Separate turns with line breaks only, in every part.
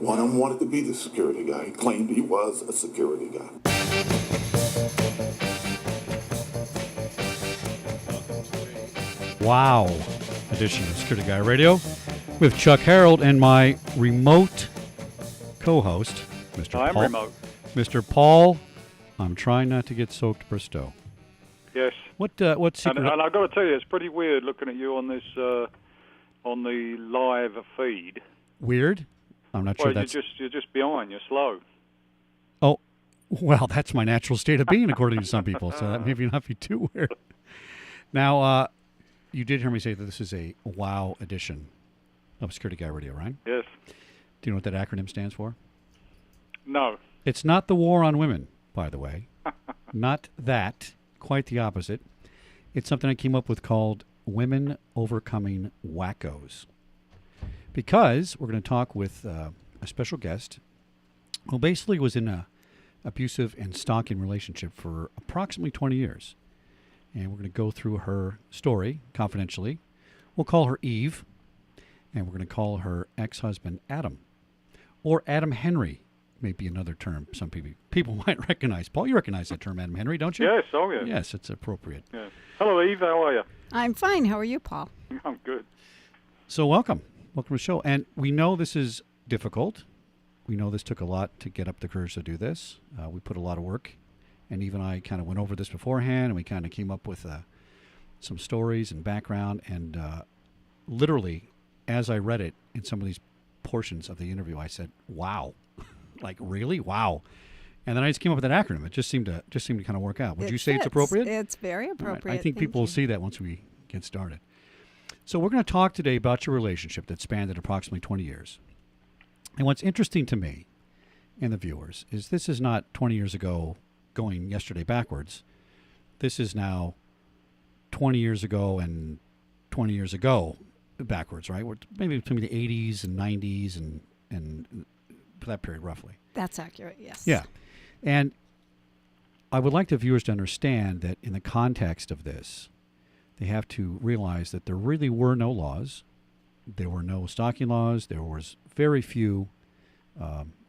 One of them wanted to be the security guy. He claimed he was a security guy.
Wow edition of Security Guy Radio with Chuck Harold and my remote co-host, Mr.
I'm
Paul.
remote.
Mr. Paul, I'm trying not to get soaked, Bristow.
Yes.
What secret?
And I've got to tell you, it's pretty weird looking at you on this on the live feed.
Weird? I'm not sure
Well,
that's...
you're just behind. You're slow.
Oh, well, that's my natural state of being, according to some people, so that maybe not be too weird. Now, you did hear me say that this is a WOW edition of Security Guy Radio, right?
Yes.
Do you know what that acronym stands for?
No.
It's not the war on women, by the way. Not that. Quite the opposite. It's something I came up with called Women Overcoming Wackos. Because we're going to talk with a special guest who basically was in a abusive and stalking relationship for approximately 20 years. And we're going to go through her story confidentially. We'll call her Eve, and we're going to call her ex-husband Adam. Or Adam Henry may be another term some people might recognize. Paul, you recognize that term, Adam Henry, don't you?
Yes, oh yeah.
Yes, it's appropriate.
Yeah. Hello, Eve. How are you?
I'm fine. How are you, Paul?
I'm good.
So welcome. Welcome to the show. And we know this is difficult. We know this took a lot to get up the courage to do this. We put a lot of work. And Eve and I kind of went over this beforehand, and we kind of came up with some stories and background. And literally, as I read it in some of these portions of the interview, I said, wow. Like, really? Wow. And then I just came up with that acronym. It just seemed to kind of work out. Would you say it's appropriate?
It's very appropriate.
Right. I think people will see that once we get started. So we're going to talk today about your relationship that spanned at approximately 20 years. And what's interesting to me and the viewers is this is not 20 years ago going yesterday backwards. This is now 20 years ago and 20 years ago backwards, right? We're maybe between the 80s and 90s and that period roughly.
That's accurate, yes.
Yeah. And I would like the viewers to understand that in the context of this, they have to realize that there really were no laws. There were no stalking laws. There was very few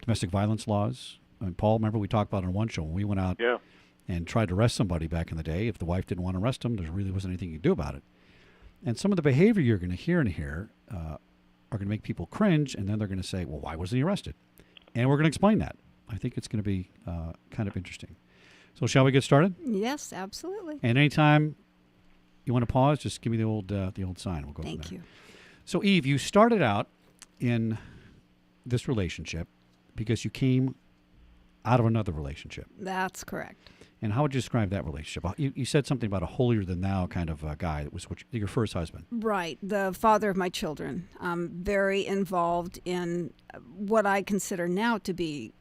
domestic violence laws. I mean, Paul, remember we talked about it on one show when we went out and tried to arrest somebody back in the day. If the wife didn't want to arrest him, there really wasn't anything you could do about it. And some of the behavior you're going to hear in here are going to make people cringe, and then they're going to say, well, why wasn't he arrested? And we're going to explain that. I think it's going to be kind of interesting. So shall we get started?
Yes, absolutely.
And anytime you want to pause, just give me the old sign. We'll go from there.
Thank you.
So, Eve, you started out in this relationship because you came out of another relationship.
That's correct.
And how would you describe that relationship? You said something about a holier-than-thou kind of guy that was your first husband.
Right. The father of my children. Very involved in what I consider now to be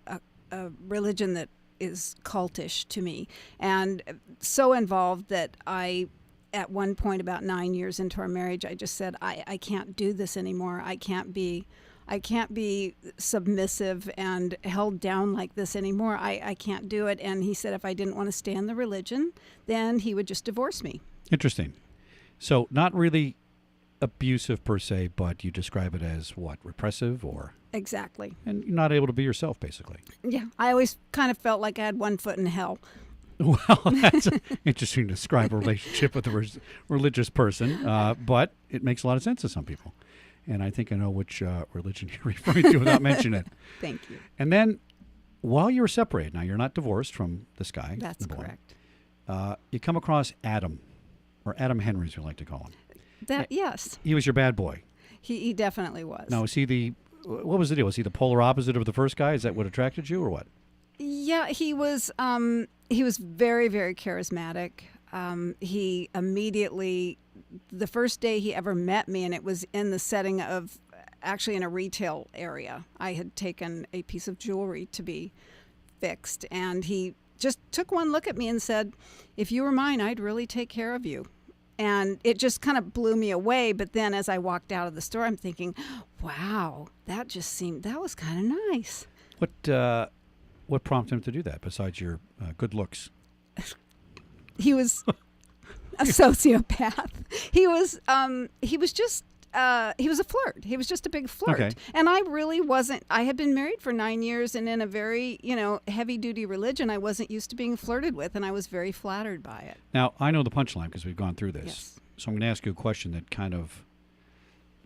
a religion that is cultish to me. And so involved that I, at one point about 9 years into our marriage, I just said, I can't do this anymore. I can't be submissive and held down like this anymore. I can't do it. And he said if I didn't want to stay in the religion, then he would just divorce me.
Interesting. So not really abusive per se, but you describe it as what? Repressive or?
Exactly.
And you're not able to be yourself, basically.
Yeah. I always kind of felt like I had one foot in hell.
Well, that's interesting to describe a relationship with a religious person, but it makes a lot of sense to some people. And I think I know which religion you're referring to without mentioning it.
Thank you.
And then while you were separated, now you're not divorced from this guy.
That's correct.
You come across Adam, or Adam Henry as we like to call him.
Yes.
He was your bad boy.
He definitely was.
Now, what was the deal? Was he the polar opposite of the first guy? Is that what attracted you or what?
Yeah, he was very, very charismatic. He immediately, the first day he ever met me, and it was in the setting of actually in a retail area. I had taken a piece of jewelry to be fixed, and he just took one look at me and said, if you were mine, I'd really take care of you. And it just kind of blew me away. But then as I walked out of the store, I'm thinking, wow, that was kind of nice.
What prompted him to do that besides your good looks?
He was a sociopath. He was just he was a flirt. He was just a big flirt.
Okay.
And I really wasn't. I had been married for 9 years, and in a very, heavy duty religion, I wasn't used to being flirted with, and I was very flattered by it.
Now, I know the punchline because we've gone through this.
Yes.
So I'm going to ask you a question that kind of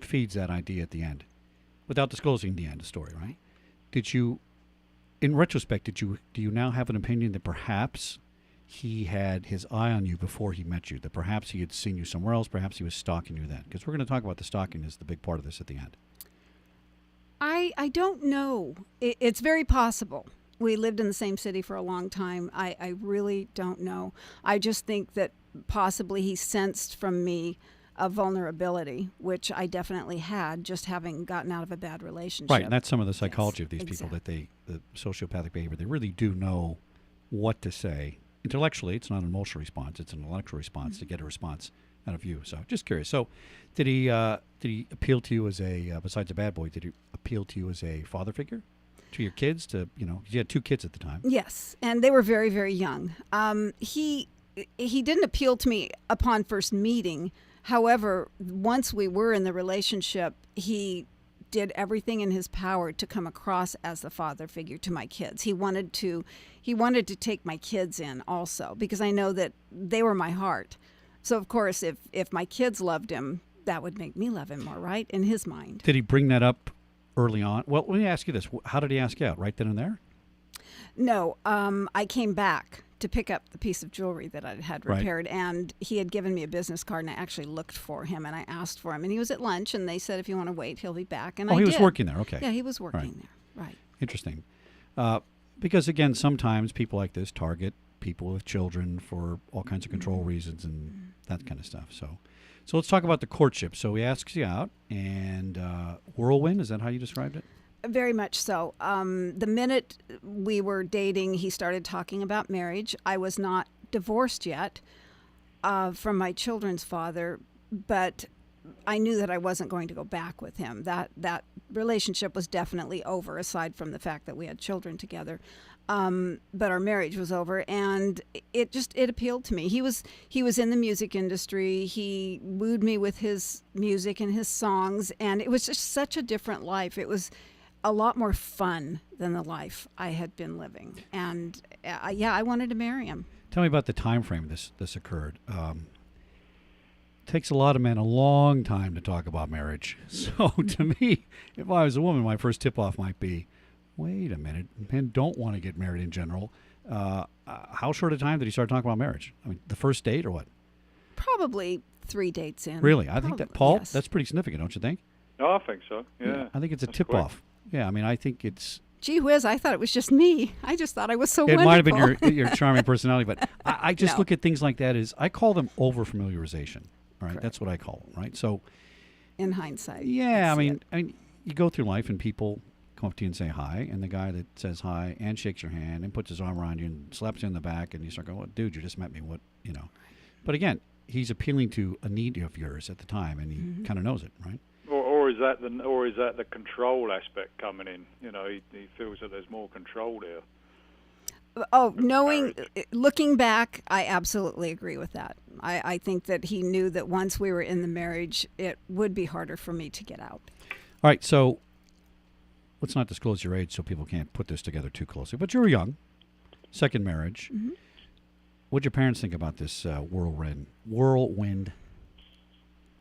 feeds that idea at the end, without disclosing the end of the story, right? Did you, in retrospect, do you now have an opinion that perhaps he had his eye on you before he met you, that perhaps he had seen you somewhere else, perhaps he was stalking you then? Because we're going to talk about the stalking as the big part of this at the end.
I don't know. It's very possible. We lived in the same city for a long time. I really don't know. I just think that possibly he sensed from me a vulnerability, which I definitely had, just having gotten out of a bad relationship.
Right, and that's some of the psychology
Yes,
of these people, that
exactly.
the sociopathic behavior, they really do know what to say. Intellectually, it's not an emotional response, it's an intellectual response to get a response out of you. So just curious. So did he appeal to you as a, besides a bad boy, did he appeal to you as a father figure? To your kids? To, 'cause you had 2 kids at the time.
Yes, and they were very, very young. He didn't appeal to me upon first meeting. However, once we were in the relationship, he did everything in his power to come across as the father figure to my kids. He wanted to take my kids in also, because I know that they were my heart. So of course, if my kids loved him, that would make me love him more, right? In his mind.
Did he bring that up early on? Well, let me ask you this. How did he ask you out? Right then and there?
No, I came back to pick up the piece of jewelry that I had
Right.
repaired, and he had given me a business card, and I actually looked for him, and I asked for him, and he was at lunch, and they said, if you want to wait, he'll be back, and
Oh,
I
he
did.
was working there. Okay.
Yeah, he was working
Right.
there, right.
Interesting. Because, again, sometimes people like this target people with children for all kinds of control reasons and that kind of stuff. So let's talk about the courtship. So he asks you out, and whirlwind, is that how you described it?
Very much so. The minute we were dating, he started talking about marriage. I was not divorced yet from my children's father, but I knew that I wasn't going to go back with him. That relationship was definitely over, aside from the fact that we had children together. But our marriage was over, and it appealed to me. He was in the music industry. He wooed me with his music and his songs, and it was just such a different life. It was a lot more fun than the life I had been living, and I wanted to marry him.
Tell me about the time frame this occurred. Takes a lot of men a long time to talk about marriage. So to me, if I was a woman, my first tip-off might be, wait a minute, men don't want to get married in general. How short a time did he start talking about marriage? I mean, the first date or what?
Probably 3 dates in.
Really? I think that,
Probably,
Paul,
yes.
that's pretty significant, don't you think?
No, I think so. Yeah.
I think it's a
That's
tip-off. Yeah, I mean, I think it's...
Gee whiz, I thought it was just me. I just thought I was so
It
wonderful.
might have been your charming personality, but I just
No.
look at things like that as, I call them over-familiarization, right?
Correct.
That's what I call them, right? So,
In hindsight.
yeah, I
see
mean,
it.
you go through life and people come up to you and say hi, and the guy that says hi and shakes your hand and puts his arm around you and slaps you in the back, and you start going, well, dude, you just met me, what, But again, he's appealing to a need of yours at the time, and he kind of knows it, right?
Or is that the control aspect coming in? He feels that there's more control there.
Oh, looking back, I absolutely agree with that. I think that he knew that once we were in the marriage, it would be harder for me to get out.
All right, so let's not disclose your age so people can't put this together too closely. But you were young, second marriage.
Mm-hmm.
What'd your parents think about this whirlwind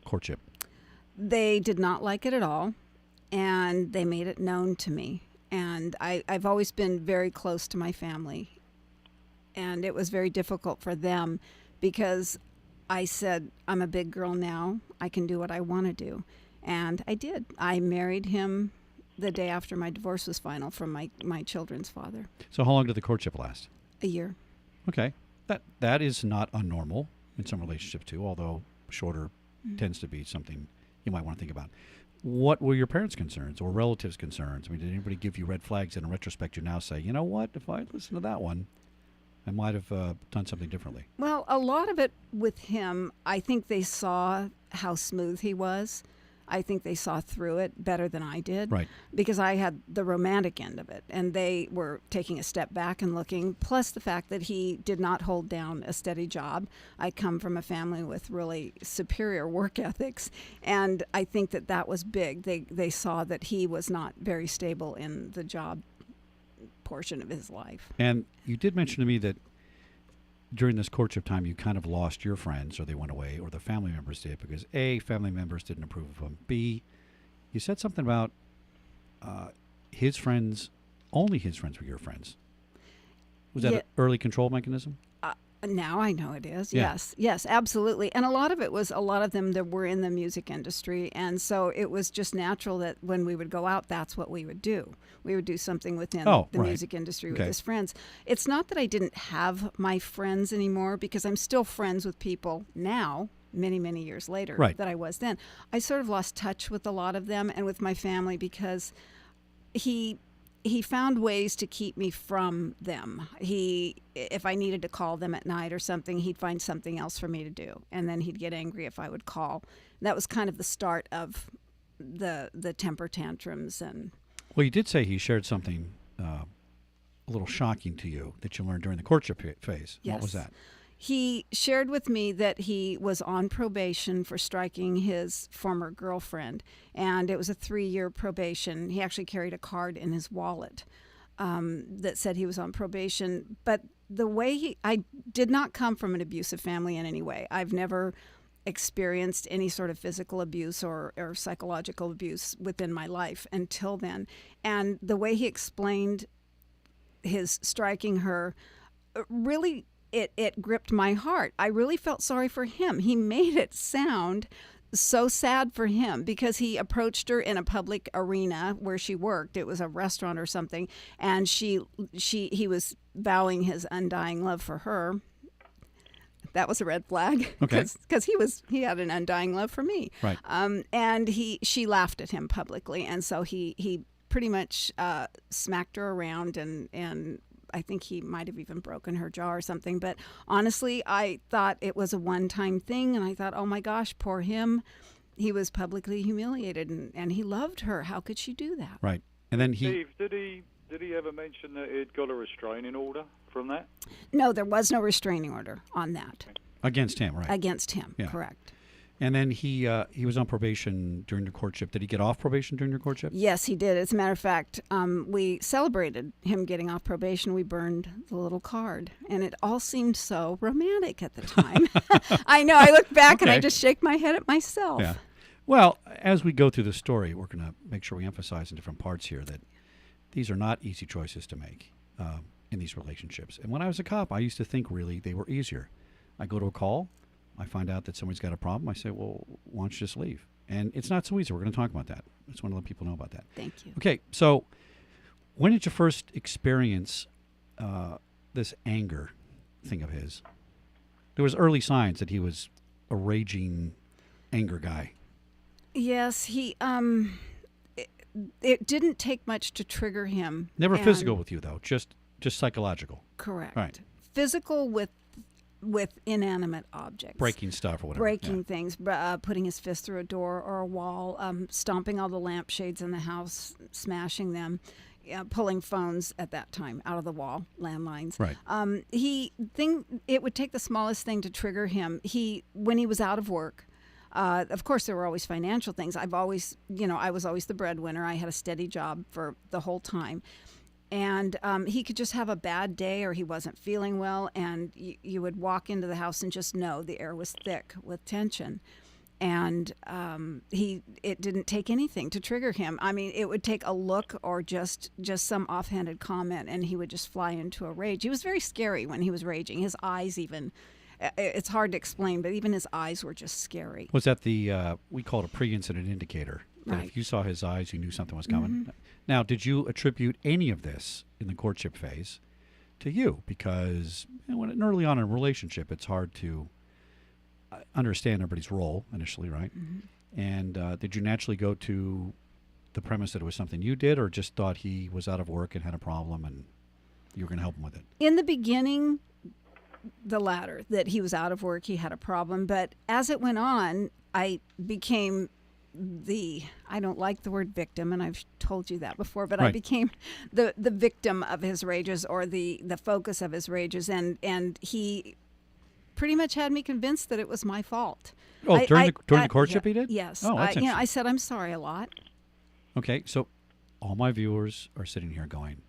courtship?
They did not like it at all, and they made it known to me. And I've always been very close to my family, and it was very difficult for them because I said, I'm a big girl now. I can do what I want to do. And I did. I married him the day after my divorce was final from my children's father.
So how long did the courtship last?
A year.
Okay. That is not unnormal in some relationships too, although shorter tends to be something you might want to think about. What were your parents' concerns or relatives' concerns? I mean, did anybody give you red flags that in retrospect you now say, you know what, if I listened to that one, I might have done something differently?
Well, a lot of it with him, I think they saw how smooth he was. I think they saw through it better than I did.
Right.
Because I had the romantic end of it, and they were taking a step back and looking, plus the fact that he did not hold down a steady job. I come from a family with really superior work ethics, and I think that that was big. They saw that he was not very stable in the job portion of his life.
And you did mention to me that during this courtship time, you kind of lost your friends, or they went away, or the family members did, because A, family members didn't approve of him. B, you said something about his friends, only his friends were your friends. Was that an early control mechanism?
Now I know it is.
Yeah.
Yes, absolutely. And a lot of them that were in the music industry. And so it was just natural that when we would go out, that's what we would do. We would do something within the
right.
music industry with
Okay.
his friends. It's not that I didn't have my friends anymore, because I'm still friends with people now, many, many years later,
Right.
that I was then. I sort of lost touch with a lot of them and with my family because he found ways to keep me from them. If I needed to call them at night or something, he'd find something else for me to do. And then he'd get angry if I would call. That was kind of the start of the temper tantrums. And
Well, you did say he shared something a little shocking to you that you learned during the courtship phase.
Yes.
What was that?
He shared with me that he was on probation for striking his former girlfriend, and it was a 3-year probation. He actually carried a card in his wallet that said he was on probation. But the way I did not come from an abusive family in any way. I've never experienced any sort of physical abuse or psychological abuse within my life until then. And the way he explained his striking her really... It gripped my heart. I really felt sorry for him. He made it sound so sad for him because he approached her in a public arena where she worked. It was a restaurant or something, and he was vowing his undying love for her. That was a red flag,
Okay.
because he had an undying love for me.
Right.
And she laughed at him publicly, and so he pretty much smacked her around and I think he might have even broken her jaw or something. But honestly, I thought it was a one-time thing. And I thought, oh, my gosh, poor him. He was publicly humiliated, and he loved her. How could she do that?
Right. And then
Steve, did he ever mention that he'd got a restraining order from that?
No, there was no restraining order on that.
Against him, right?
Against him,
Yeah.
correct.
And then he was on probation during the courtship. Did he get off probation during your courtship?
Yes, he did. As a matter of fact, we celebrated him getting off probation. We burned the little card, and it all seemed so romantic at the time. I know. I look back and I
Okay.
just shake my head at myself.
Yeah. Well, as we go through the story, we're going to make sure we emphasize in different parts here that these are not easy choices to make in these relationships. And when I was a cop, I used to think really they were easier. I go to a call. I find out that somebody's got a problem. I say, well, why don't you just leave? And it's not so easy. We're going to talk about that. I just want to let people know about that.
Thank you.
Okay, so when did you first experience this anger thing of his? There was early signs that he was a raging anger guy.
Yes, it didn't take much to trigger him.
Never
and-
physical with you, though, just psychological.
Correct.
Right.
Physical with inanimate objects.
Breaking stuff or whatever.
Breaking things, putting his fist through a door or a wall, stomping all the lampshades in the house, smashing them, pulling phones at that time out of the wall, landlines.
Right.
It would take the smallest thing to trigger him. When he was out of work, of course, there were always financial things. I was always the breadwinner. I had a steady job for the whole time. And he could just have a bad day or he wasn't feeling well, and you would walk into the house and just know the air was thick with tension. And it didn't take anything to trigger him. I mean, it would take a look or just some offhanded comment, and he would just fly into a rage. He was very scary when he was raging. His eyes even, it's hard to explain, but even his eyes were just scary.
Was that we call it a pre-incident indicator? That
Right.
if you saw his eyes, you knew something was coming.
Mm-hmm.
Now, did you attribute any of this in the courtship phase to you? Because when early on in a relationship, it's hard to understand everybody's role initially, right?
Mm-hmm.
And did you naturally go to the premise that it was something you did, or just thought he was out of work and had a problem and you were going to help him with it?
In the beginning, the latter, that he was out of work, he had a problem. But as it went on, I became I don't like the word victim, and I've told you that before, but I
Right.
became the victim of his rages, or the focus of his rages, and he pretty much had me convinced that it was my fault.
Oh, during the courtship he did?
Yes.
Oh, that's interesting.
I said I'm sorry a lot.
Okay, so all my viewers are sitting here going,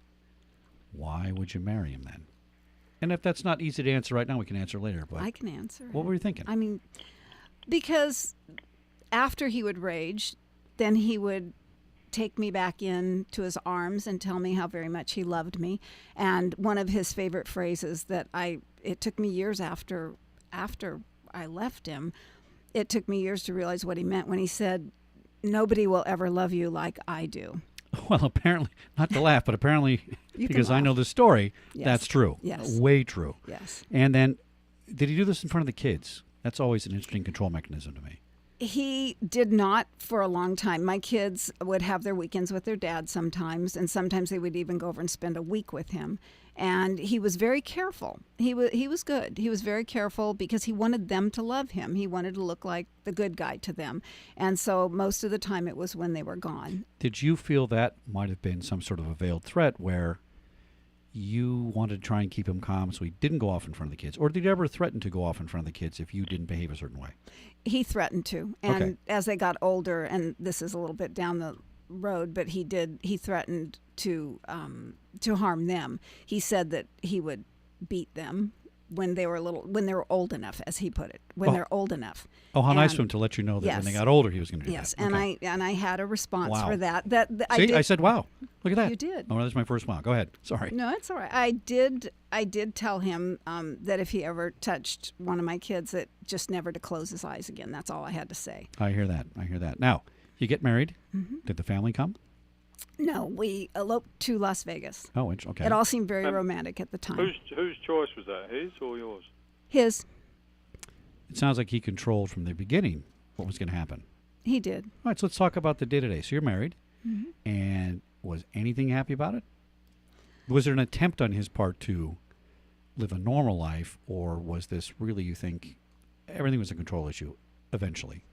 why would you marry him then? And if that's not easy to answer right now, we can answer later. But
I can answer.
what were you thinking?
I mean, because after he would rage, then he would take me back into his arms and tell me how very much he loved me. And one of his favorite phrases that it took me years after I left him, it took me years to realize what he meant when he said, "Nobody will ever love you like I do."
Well, apparently, not to laugh, but apparently,
You can
because I
laugh.
know the story,
Yes.
that's true.
Yes.
Way true.
Yes.
And then, did he do this in front of the kids? That's always an interesting control mechanism to me.
He did not for a long time. My kids would have their weekends with their dad sometimes, and sometimes they would even go over and spend a week with him. And he was very careful. He was good. He was very careful because he wanted them to love him. He wanted to look like the good guy to them. And so most of the time it was when they were gone.
Did you feel that might have been some sort of a veiled threat where you wanted to try and keep him calm so he didn't go off in front of the kids? Or did he ever threaten to go off in front of the kids if you didn't behave a certain way?
He threatened to. And
Okay.
as they got older, and this is a little bit down the road, but he threatened to harm them. He said that he would beat them when they were old enough, as he put it, when
Oh.
they're old enough.
Oh, how nice
And-
of him to let you know that when
Yes.
they got older he was going to do
Yes,
that.
and
Okay.
I had a response
Wow.
for that.
See, I said, wow. Look at that.
You did.
Oh, that's my first wow. Go ahead. Sorry.
No, it's all right. I did tell him that if he ever touched one of my kids, that just never to close his eyes again. That's all I had to say.
I hear that. Now, you get married.
Mm-hmm.
Did the family come?
No, we eloped to Las Vegas.
Oh, okay.
It all seemed very romantic at the time.
Whose choice was that? His or yours?
His.
It sounds like he controlled from the beginning what was going to happen.
He did.
All right, so let's talk about the day-to-day. So you're married,
Mm-hmm.
and was anything happy about it? Was there an attempt on his part to live a normal life, or was this really, you think, everything was a control issue eventually?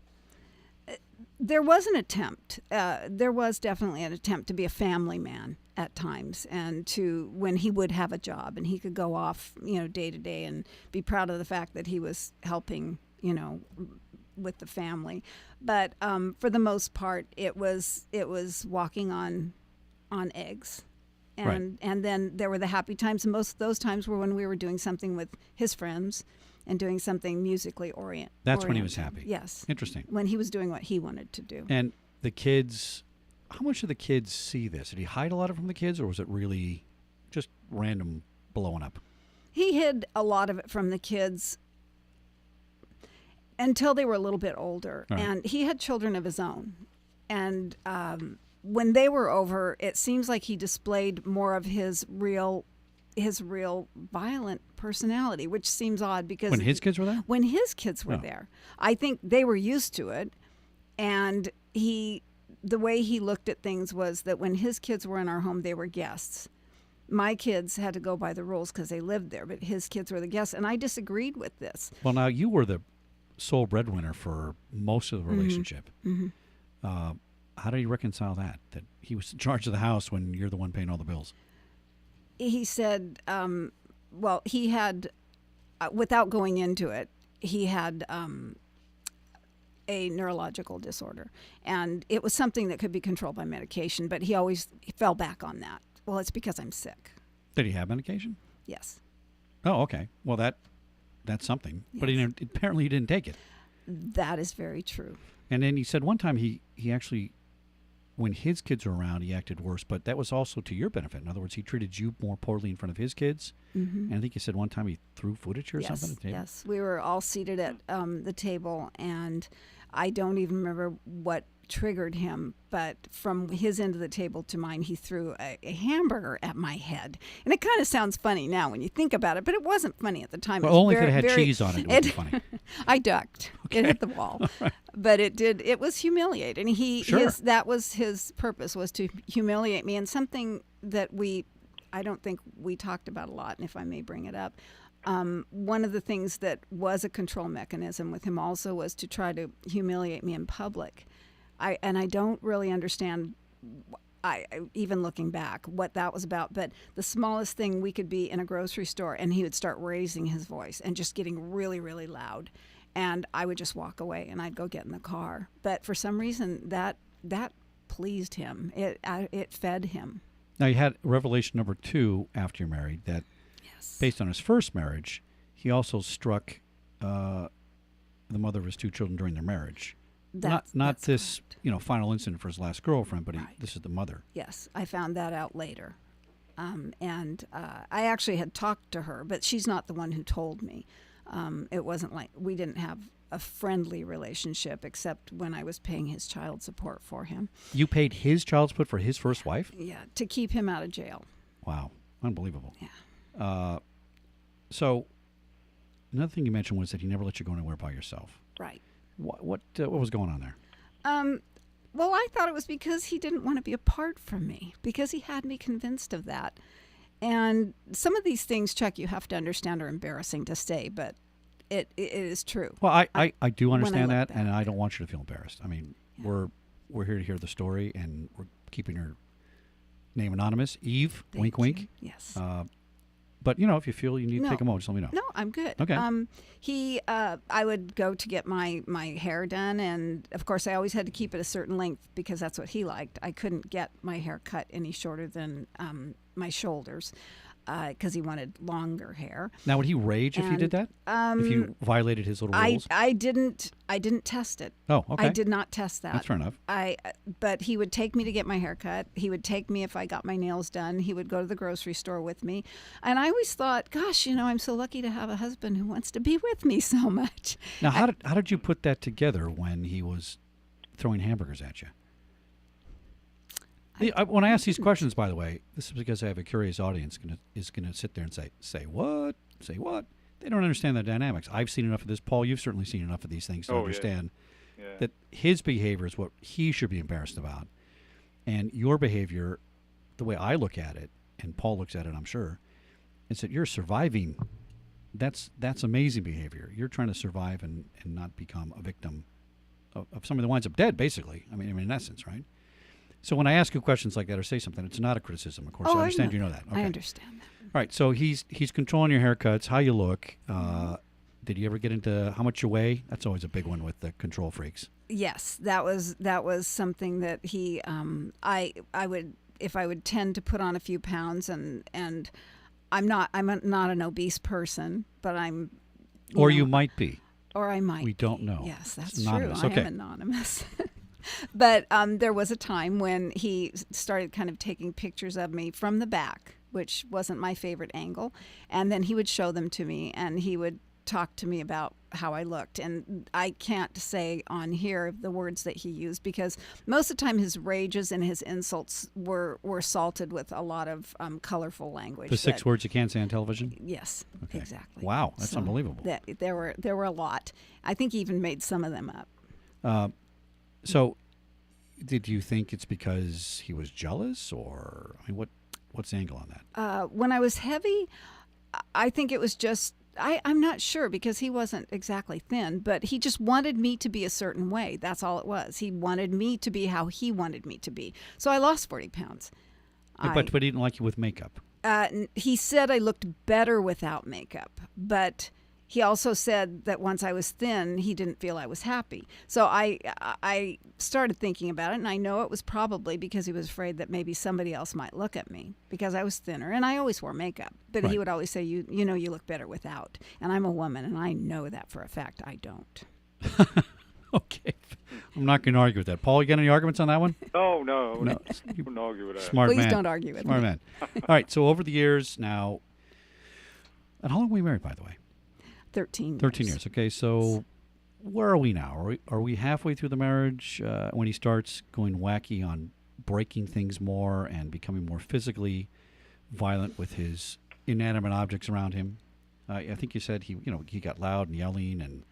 There was an attempt. There was definitely an attempt to be a family man at times, and to when he would have a job and he could go off, day to day, and be proud of the fact that he was helping, with the family. But for the most part, it was walking on eggs. And then there were the happy times, and most of those times were when we were doing something with his friends and doing something musically oriented.
That's when he was happy.
Yes.
Interesting.
When he was doing what he wanted to do.
And the kids, how much did the kids see this? Did he hide a lot of it from the kids, or was it really just random blowing up?
He hid a lot of it from the kids until they were a little bit older.
Right.
And he had children of his own. And when they were over, it seems like he displayed more of his real violent personality, which seems odd because
When his kids were there?
when his kids were
Oh.
there, I think they were used to it. And the way he looked at things was that when his kids were in our home, they were guests. My kids had to go by the rules because they lived there, but his kids were the guests. And I disagreed with this.
Well, now you were the sole breadwinner for most of the
Mm-hmm.
relationship. How do you reconcile that he was in charge of the house when you're the one paying all the bills?
He said, he had, without going into it, he had a neurological disorder. And it was something that could be controlled by medication, but he fell back on that. Well, it's because I'm sick.
Did he have medication?
Yes.
Oh, okay. Well, that's something. But apparently he didn't take it.
That is very true.
And then he said one time he actually, when his kids were around, he acted worse, but that was also to your benefit. In other words, he treated you more poorly in front of his kids.
Mm-hmm.
And I think he said one time he threw food at you or something at the table.
Yes, we were all seated at the table, and I don't even remember what triggered him, but from his end of the table to mine, he threw a hamburger at my head. And it kind of sounds funny now when you think about it, but it wasn't funny at the time.
Well,
It was
only if
very,
it had
very-
cheese on it, it would be funny.
I ducked. It hit the wall. But it was humiliating.
Sure.
That was his purpose, was to humiliate me. And something that I don't think we talked about a lot, and if I may bring it up, one of the things that was a control mechanism with him also was to try to humiliate me in public. I don't really understand. Even looking back, what that was about. But the smallest thing, we could be in a grocery store, and he would start raising his voice and just getting really, really loud, and I would just walk away and I'd go get in the car. But for some reason, that pleased him. It fed him.
Now, you had revelation number 2 after you're married that,
Yes.
based on his first marriage, he also struck the mother of his 2 children during their marriage. Not
That's
this,
correct.
final incident for his last girlfriend, but
Right.
this is the mother.
Yes, I found that out later. And I actually had talked to her, but she's not the one who told me. It wasn't like we didn't have a friendly relationship except when I was paying his child support for him.
You paid his child support for his first wife?
Yeah, to keep him out of jail.
Wow, unbelievable.
Yeah.
So another thing you mentioned was that he never let you go anywhere by yourself.
Right.
What was going on there?
Well, I thought it was because he didn't want to be apart from me, because he had me convinced of that. And some of these things, Chuck, you have to understand are embarrassing to say, but it is true.
Well, I do
when I
understand
look
that, and
back.
I don't want you to feel embarrassed. I mean,
Yeah.
we're here to hear the story, and we're keeping her name anonymous. Eve,
Thank
wink,
you.
wink.
Yes.
But if you feel you need to
No.
take a moment, just let me know.
No, I'm good.
Okay.
I would go to get my hair done, and of course I always had to keep it a certain length because that's what he liked. I couldn't get my hair cut any shorter than my shoulders because he wanted longer hair.
Now, would he rage if you did that? If you violated his little rules?
I didn't test it.
Oh, okay.
I did not test that.
That's fair enough.
But he would take me to get my hair cut. He would take me if I got my nails done. He would go to the grocery store with me. And I always thought, gosh, I'm so lucky to have a husband who wants to be with me so much.
Now, how did you put that together when he was throwing hamburgers at you? When I ask these questions, by the way, this is because I have a curious audience is going to sit there and say what? Say what? They don't understand the dynamics. I've seen enough of this. Paul, you've certainly seen enough of these things to
Oh, yeah.
understand
Yeah.
that his behavior is what he should be embarrassed about. And your behavior, the way I look at it, and Paul looks at it, I'm sure, is that you're surviving. That's amazing behavior. You're trying to survive and not become a victim of somebody that winds up dead, basically. I mean, in essence, right? So when I ask you questions like that or say something, it's not a criticism, of course. I understand you know that. Okay.
I understand that.
All right, so he's controlling your haircuts, how you look. Did you ever get into how much you weigh? That's always a big one with the control freaks.
Yes, that was something that he I would, if I would tend to put on a few pounds, and I'm not an obese person, but I'm
Or you might be.
or I might
We don't
be.
know.
Yes, that's
It's
true.
anonymous.
I
Okay.
am anonymous. But there was a time when he started kind of taking pictures of me from the back, which wasn't my favorite angle, and then he would show them to me, and he would talk to me about how I looked. And I can't say on here the words that he used because most of the time his rages and his insults were salted with a lot of colorful language.
The 6
that-
words you can't say on television?
Yes,
Okay.
exactly.
Wow, that's
So
unbelievable.
There were a lot. I think he even made some of them up.
So did you think it's because he was jealous, or what's the angle on that?
When I was heavy, I think it was just, I'm not sure because he wasn't exactly thin, but he just wanted me to be a certain way. That's all it was. He wanted me to be how he wanted me to be. So I lost 40 pounds.
But he didn't like you with makeup.
He said I looked better without makeup, but he also said that once I was thin, he didn't feel I was happy. So I started thinking about it, and I know it was probably because he was afraid that maybe somebody else might look at me because I was thinner, and I always wore makeup. But
Right.
he would always say, you look better without. And I'm a woman, and I know that for a fact I don't.
Okay. I'm not going to argue with that. Paul, you got any arguments on that one?
Oh, no.
No.
You wouldn't argue with that.
Smart
Please
man.
don't argue with
Smart
me.
man. All right, so over the years now, and how long were we married, by the way?
13
years. Okay, so where are we now? Are we halfway through the marriage when he starts going wacky on breaking things more and becoming more physically violent with his inanimate objects around him? I think you said he got loud and yelling and.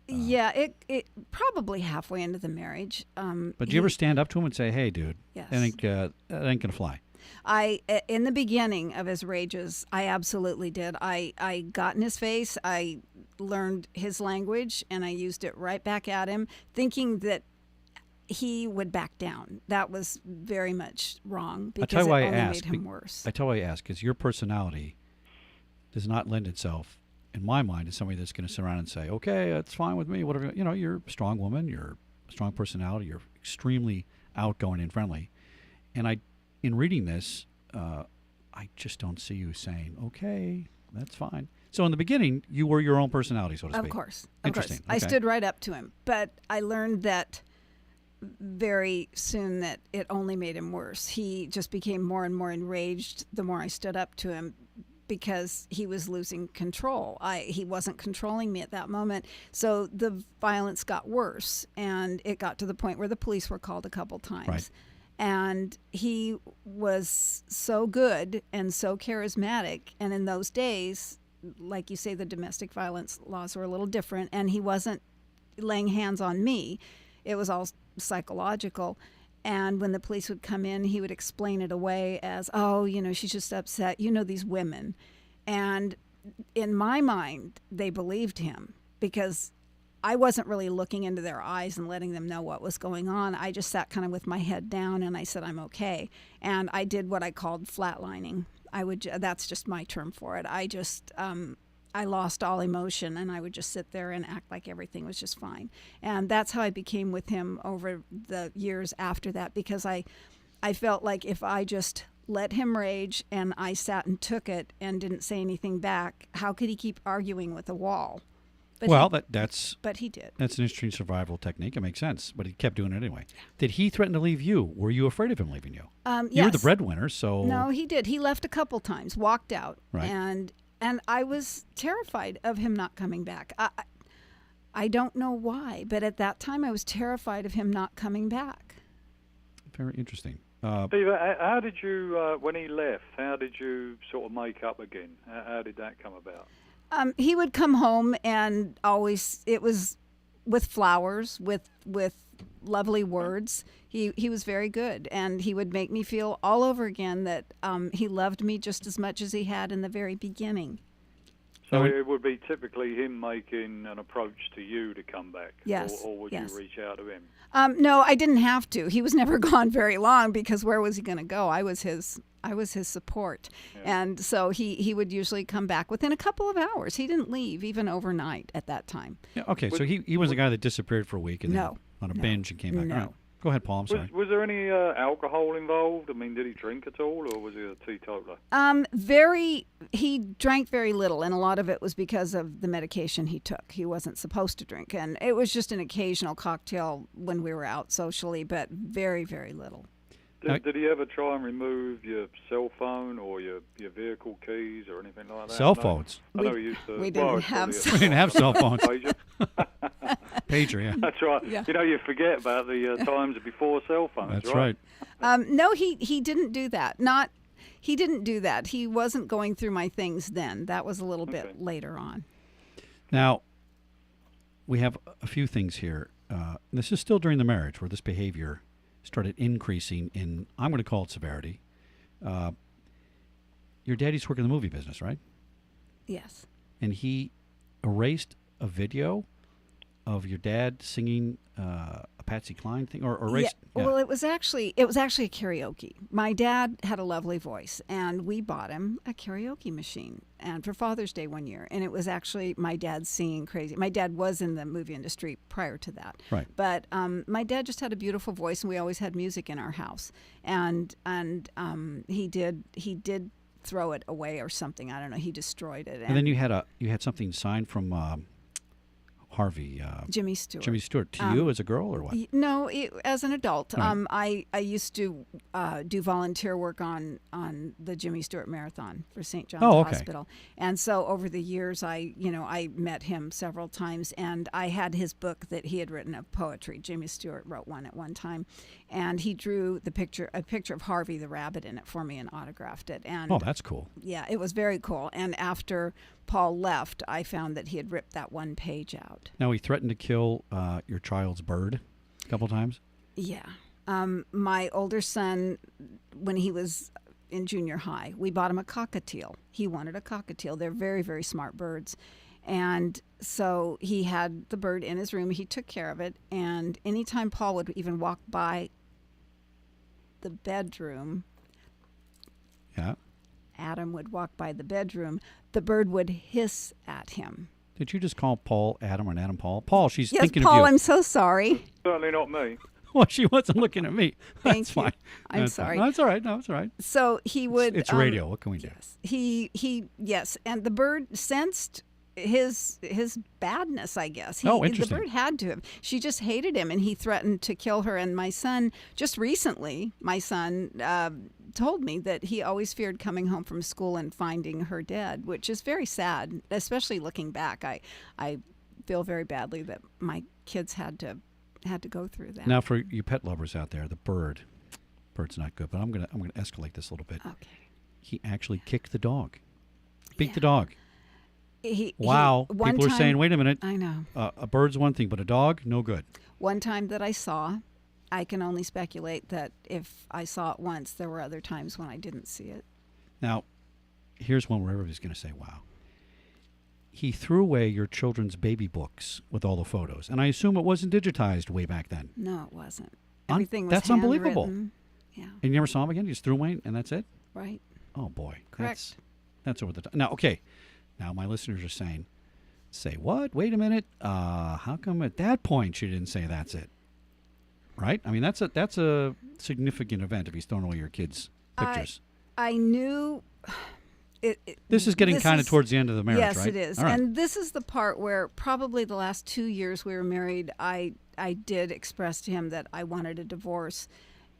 Yeah, it probably halfway into the marriage.
But do you ever stand up to him and say, "Hey, dude,
Yes.
that ain't gonna fly"?
In the beginning of his rages, I absolutely did. I got in his face. I learned his language, and I used it right back at him, thinking that he would back down. That was very much wrong
I'll tell
because
you
it
why I
only
ask.
made him worse.
I tell you why I ask, because your personality does not lend itself, in my mind, to somebody that's going to sit around and say, okay, that's fine with me, whatever. You know, you're a strong woman, you're a strong personality, you're extremely outgoing and friendly. And in reading this, I just don't see you saying, okay, that's fine. So in the beginning, you were your own personality, so to speak.
Of course.
Interesting.
I
Okay.
stood right up to him. But I learned that very soon that it only made him worse. He just became more and more enraged the more I stood up to him because he was losing control. He wasn't controlling me at that moment. So the violence got worse, and it got to the point where the police were called a couple times.
Right.
And he was so good and so charismatic. And in those days, like you say, the domestic violence laws were a little different, and he wasn't laying hands on me. It was all psychological. And when the police would come in, he would explain it away as, oh, she's just upset. These women. And in my mind, they believed him because I wasn't really looking into their eyes and letting them know what was going on. I just sat kind of with my head down and I said, I'm okay. And I did what I called flatlining. That's just my term for it. I lost all emotion, and I would just sit there and act like everything was just fine. And that's how I became with him over the years after that, because I felt like if I just let him rage and I sat and took it and didn't say anything back, how could he keep arguing with a wall? But
that's
But he did.
That's an interesting survival technique. It makes sense, but he kept doing it anyway. Did he threaten to leave you? Were you afraid of him leaving you?
Yes.
You were the breadwinner, so...
No, he did. He left a couple times, walked out.
Right.
And I was terrified of him not coming back. I don't know why, but at that time I was terrified of him not coming back.
Very interesting.
Steve, how did you, when he left, how did you sort of make up again? How did that come about?
He would come home, and always it was with flowers, with lovely words. He was very good, and he would make me feel all over again that he loved me just as much as he had in the very beginning.
So it would be typically him making an approach to you to come back?
Yes.
Or would
yes.
you reach out to him?
No, I didn't have to. He was never gone very long because where was he going to go? I was his support. Yeah. And so he would usually come back within a couple of hours. He didn't leave even overnight at that time.
Yeah, okay, so he was the guy that disappeared for a week and then on a binge and came back.
No.
All right. Go ahead, Paul. I'm sorry.
Was there any alcohol involved? I mean, did he drink at all, or was he a teetotaler?
He drank very little, and a lot of it was because of the medication he took. He wasn't supposed to drink, and it was just an occasional cocktail when we were out socially, but very, very little.
Did he ever try and remove your cell phone or your vehicle keys or anything like that?
Cell phones?
I know he used to.
We didn't have
we didn't have cell phones.
Pager.
Pager, yeah.
That's right.
Yeah.
You forget about the times before cell phones.
That's right.
No, he didn't do that. He didn't do that. He wasn't going through my things then. That was a little bit later on.
Now, we have a few things here. This is still during the marriage where this behavior started increasing in, I'm going to call it severity. Your dad used to work in the movie business, right?
Yes.
And he erased a video of your dad singing a Patsy Cline thing, or erased.
Yeah. Well, it was actually a karaoke. My dad had a lovely voice, and we bought him a karaoke machine, and for Father's Day one year, and it was actually my dad singing crazy. My dad was in the movie industry prior to that,
right?
But my dad just had a beautiful voice, and we always had music in our house, and he did throw it away or something. I don't know. He destroyed it.
And then you had something signed from Harvey.
Jimmy Stewart.
Jimmy Stewart. To you as a girl or what?
No, as an adult.
Right.
I used to do volunteer work on the Jimmy Stewart Marathon for St. John's Hospital. And so over the years, I met him several times, and I had his book that he had written of poetry. Jimmy Stewart wrote one at one time, and he drew a picture of Harvey the rabbit in it for me and autographed it. And
that's cool.
Yeah, it was very cool. And after Paul left, I found that he had ripped that one page out.
Now, he threatened to kill your child's bird a couple times?
Yeah. My older son, when he was in junior high, we bought him a cockatiel. He wanted a cockatiel. They're very, very smart birds. And so he had the bird in his room. He took care of it. And anytime Paul would even walk by the bedroom,
Yeah.
Adam would walk by the bedroom, the bird would hiss at him.
Did you just call Paul Adam or Adam Paul? Paul, she's
Yes,
thinking
Paul,
of you.
I'm so sorry.
Certainly not me.
Well, she wasn't looking at me.
Thank
That's
you.
fine.
I'm
That's fine.
sorry.
No, it's all right. No, it's all right.
So he would.
It's radio. What can we do?
Yes, yes, and the bird sensed his badness, I guess.
Oh, interesting.
The bird had to have. She just hated him, and he threatened to kill her. And my son, just recently, told me that he always feared coming home from school and finding her dead, which is very sad, especially looking back. I feel very badly that my kids had to go through that.
Now, for you pet lovers out there, the bird's not good, but I'm gonna escalate this a little bit.
Okay.
He actually kicked the dog, beat
Yeah.
the dog. Wow.
One
People are
time-
saying, wait a minute,
I know.
a bird's one thing, but a dog, no good.
One time that I saw, I can only speculate that if I saw it once, there were other times when I didn't see it.
Now, here's one where everybody's going to say, wow. He threw away your children's baby books with all the photos, and I assume it wasn't digitized way back then.
No, it wasn't. Everything was
That's unbelievable.
handwritten. Yeah,
And you never saw him again? You just threw them away, and that's it?
right.
Oh, boy.
Correct.
That's over the top. Now, okay. Now, my listeners are saying, say what? Wait a minute. How come at that point she didn't say that's it? Right? I mean, that's a significant event if he's throwing away your kids' pictures.
I knew.
This is getting
this
kind of
is-
towards the end of the marriage,
yes,
right?
it is.
All right.
And this is the part where probably the last 2 years we were married, I did express to him that I wanted a divorce.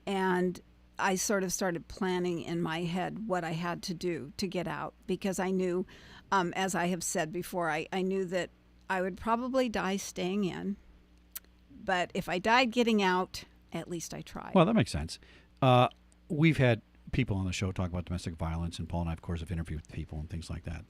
And I sort of started planning in my head what I had to do to get out, because I knew, as I have said before, I knew that I would probably die staying in. But if I died getting out, at least I tried.
Well, that makes sense. We've had people on the show talk about domestic violence, and Paul and I, of course, have interviewed people and things like that.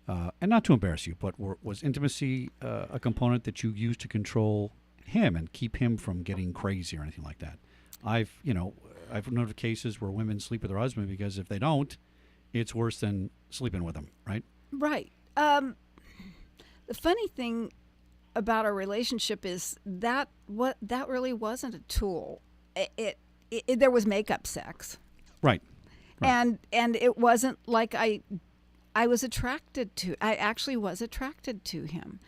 And not to embarrass you, but was intimacy a component that you used to control him and keep him from getting crazy or anything like that? I've known of cases where women sleep with their husband because if they don't, it's worse than sleeping with them, right?
Right. The funny thing about our relationship is that that really wasn't a tool. There was makeup sex,
Right.
and it wasn't like I was attracted to. I actually was attracted to him.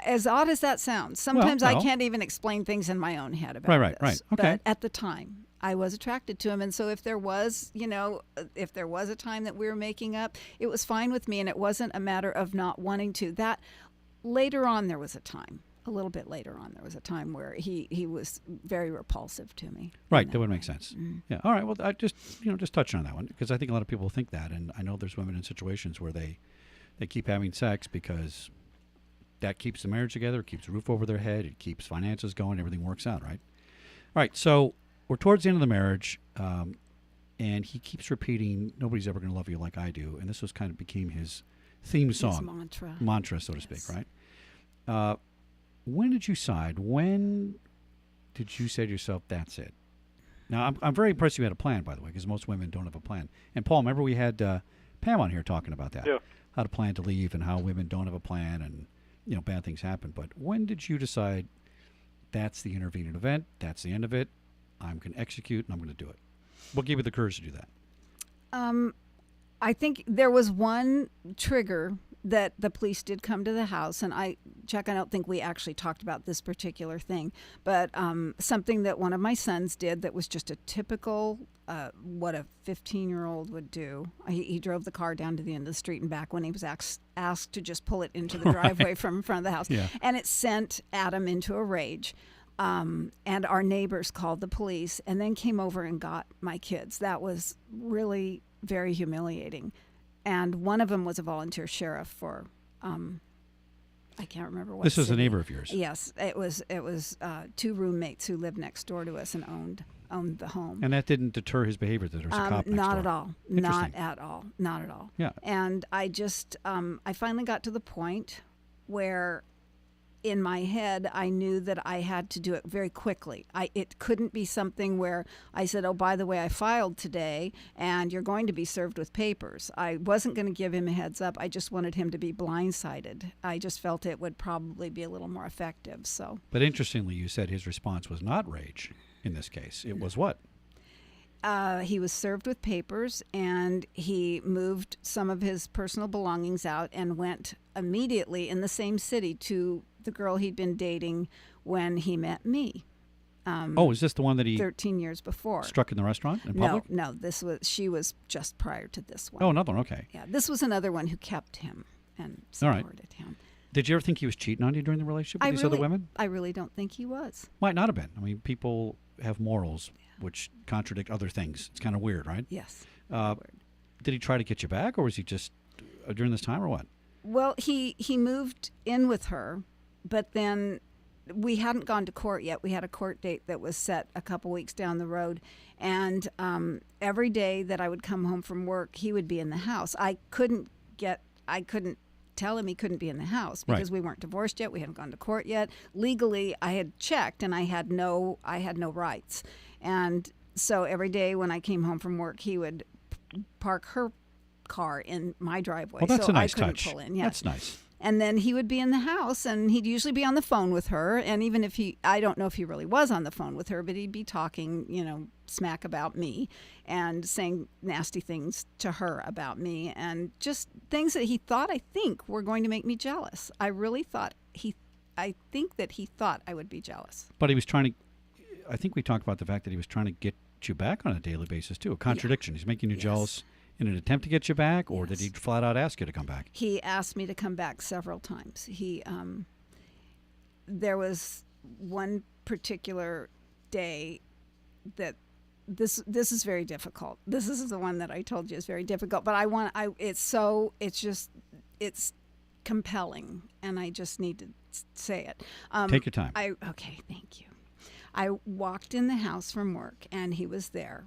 As odd as that sounds, sometimes I
no.
can't even explain things in my own head about
Right.
this.
Okay.
But at the time, I was attracted to him, and so if there was a time that we were making up, it was fine with me, and it wasn't a matter of not wanting to. That later on, there was a time. A little bit later on, there was a time where he was very repulsive to me.
Right, that would make sense. Yeah. All right. Well, I just touch on that one because I think a lot of people think that, and I know there's women in situations where they keep having sex because that keeps the marriage together, keeps a roof over their head, it keeps finances going, everything works out, right? All right. So we're towards the end of the marriage, and he keeps repeating, "Nobody's ever going to love you like I do," and this was kind of became his theme song,
His
mantra, so to speak, right? When did you decide? When did you say to yourself, that's it? Now, I'm very impressed you had a plan, by the way, because most women don't have a plan. And, Paul, remember we had Pam on here talking about that.
Yeah.
How to plan to leave and how women don't have a plan and, bad things happen. But when did you decide that's the intervening event, that's the end of it, I'm going to execute and I'm going to do it? What gave you the courage to do that?
I think there was one trigger that the police did come to the house, and Chuck, I don't think we actually talked about this particular thing, but something that one of my sons did that was just a typical what a 15-year-old would do. He drove the car down to the end of the street and back when he was asked to just pull it into the driveway from in front of the house,
Yeah.
and it sent Adam into a rage. And our neighbors called the police and then came over and got my kids. That was really very humiliating. And one of them was a volunteer sheriff for, I can't remember what.
This was a
city.
neighbor of yours.
Yes, it was two roommates who lived next door to us and owned the home.
And that didn't deter his behavior that there was a cop next
Not
door.
at all.
Interesting.
Not at all. Not at all.
Yeah.
And I just, I finally got to the point where in my head, I knew that I had to do it very quickly. It couldn't be something where I said, oh, by the way, I filed today and you're going to be served with papers. I wasn't going to give him a heads up. I just wanted him to be blindsided. I just felt it would probably be a little more effective. So,
But interestingly, you said his response was not rage in this case. It was what?
he was served with papers, and he moved some of his personal belongings out and went immediately in the same city to the girl he'd been dating when he met me.
Is this the one that he
13 years before.
struck in the restaurant in public?
No, she was just prior to this one.
Oh, another one. Okay.
Yeah, this was another one who kept him and
All right.
supported him.
Did you ever think he was cheating on you during the relationship with these other women?
I really don't think he was.
Might not have been. I mean, people have morals which contradict other things. It's kind of weird, right?
Yes.
Did he try to get you back, or was he just during this time, or what?
Well, he moved in with her, but then we hadn't gone to court yet. We had a court date that was set a couple weeks down the road, and every day that I would come home from work, he would be in the house. I couldn't tell him he couldn't be in the house because we weren't divorced yet. We hadn't gone to court yet. Legally, I had checked, and I had no rights. And so every day when I came home from work, he would park her car in my driveway.
Well, that's
so
a nice
I couldn't
touch.
pull in. Yes.
That's nice.
And then he would be in the house, and he'd usually be on the phone with her. And even if I don't know if he really was on the phone with her, but he'd be talking, smack about me and saying nasty things to her about me, and just things that he thought, I think, were going to make me jealous. I really thought I think that he thought I would be jealous.
But he was trying to, I think we talked about the fact that he was trying to get you back on a daily basis, too. A contradiction. He's making you jealous in an attempt to get you back, or did he flat out ask you to come back?
He asked me to come back several times. There was one particular day that this is very difficult. This is the one that I told you is very difficult, but it's compelling, and I just need to say it.
Take your time.
Okay, thank you. I walked in the house from work, and he was there,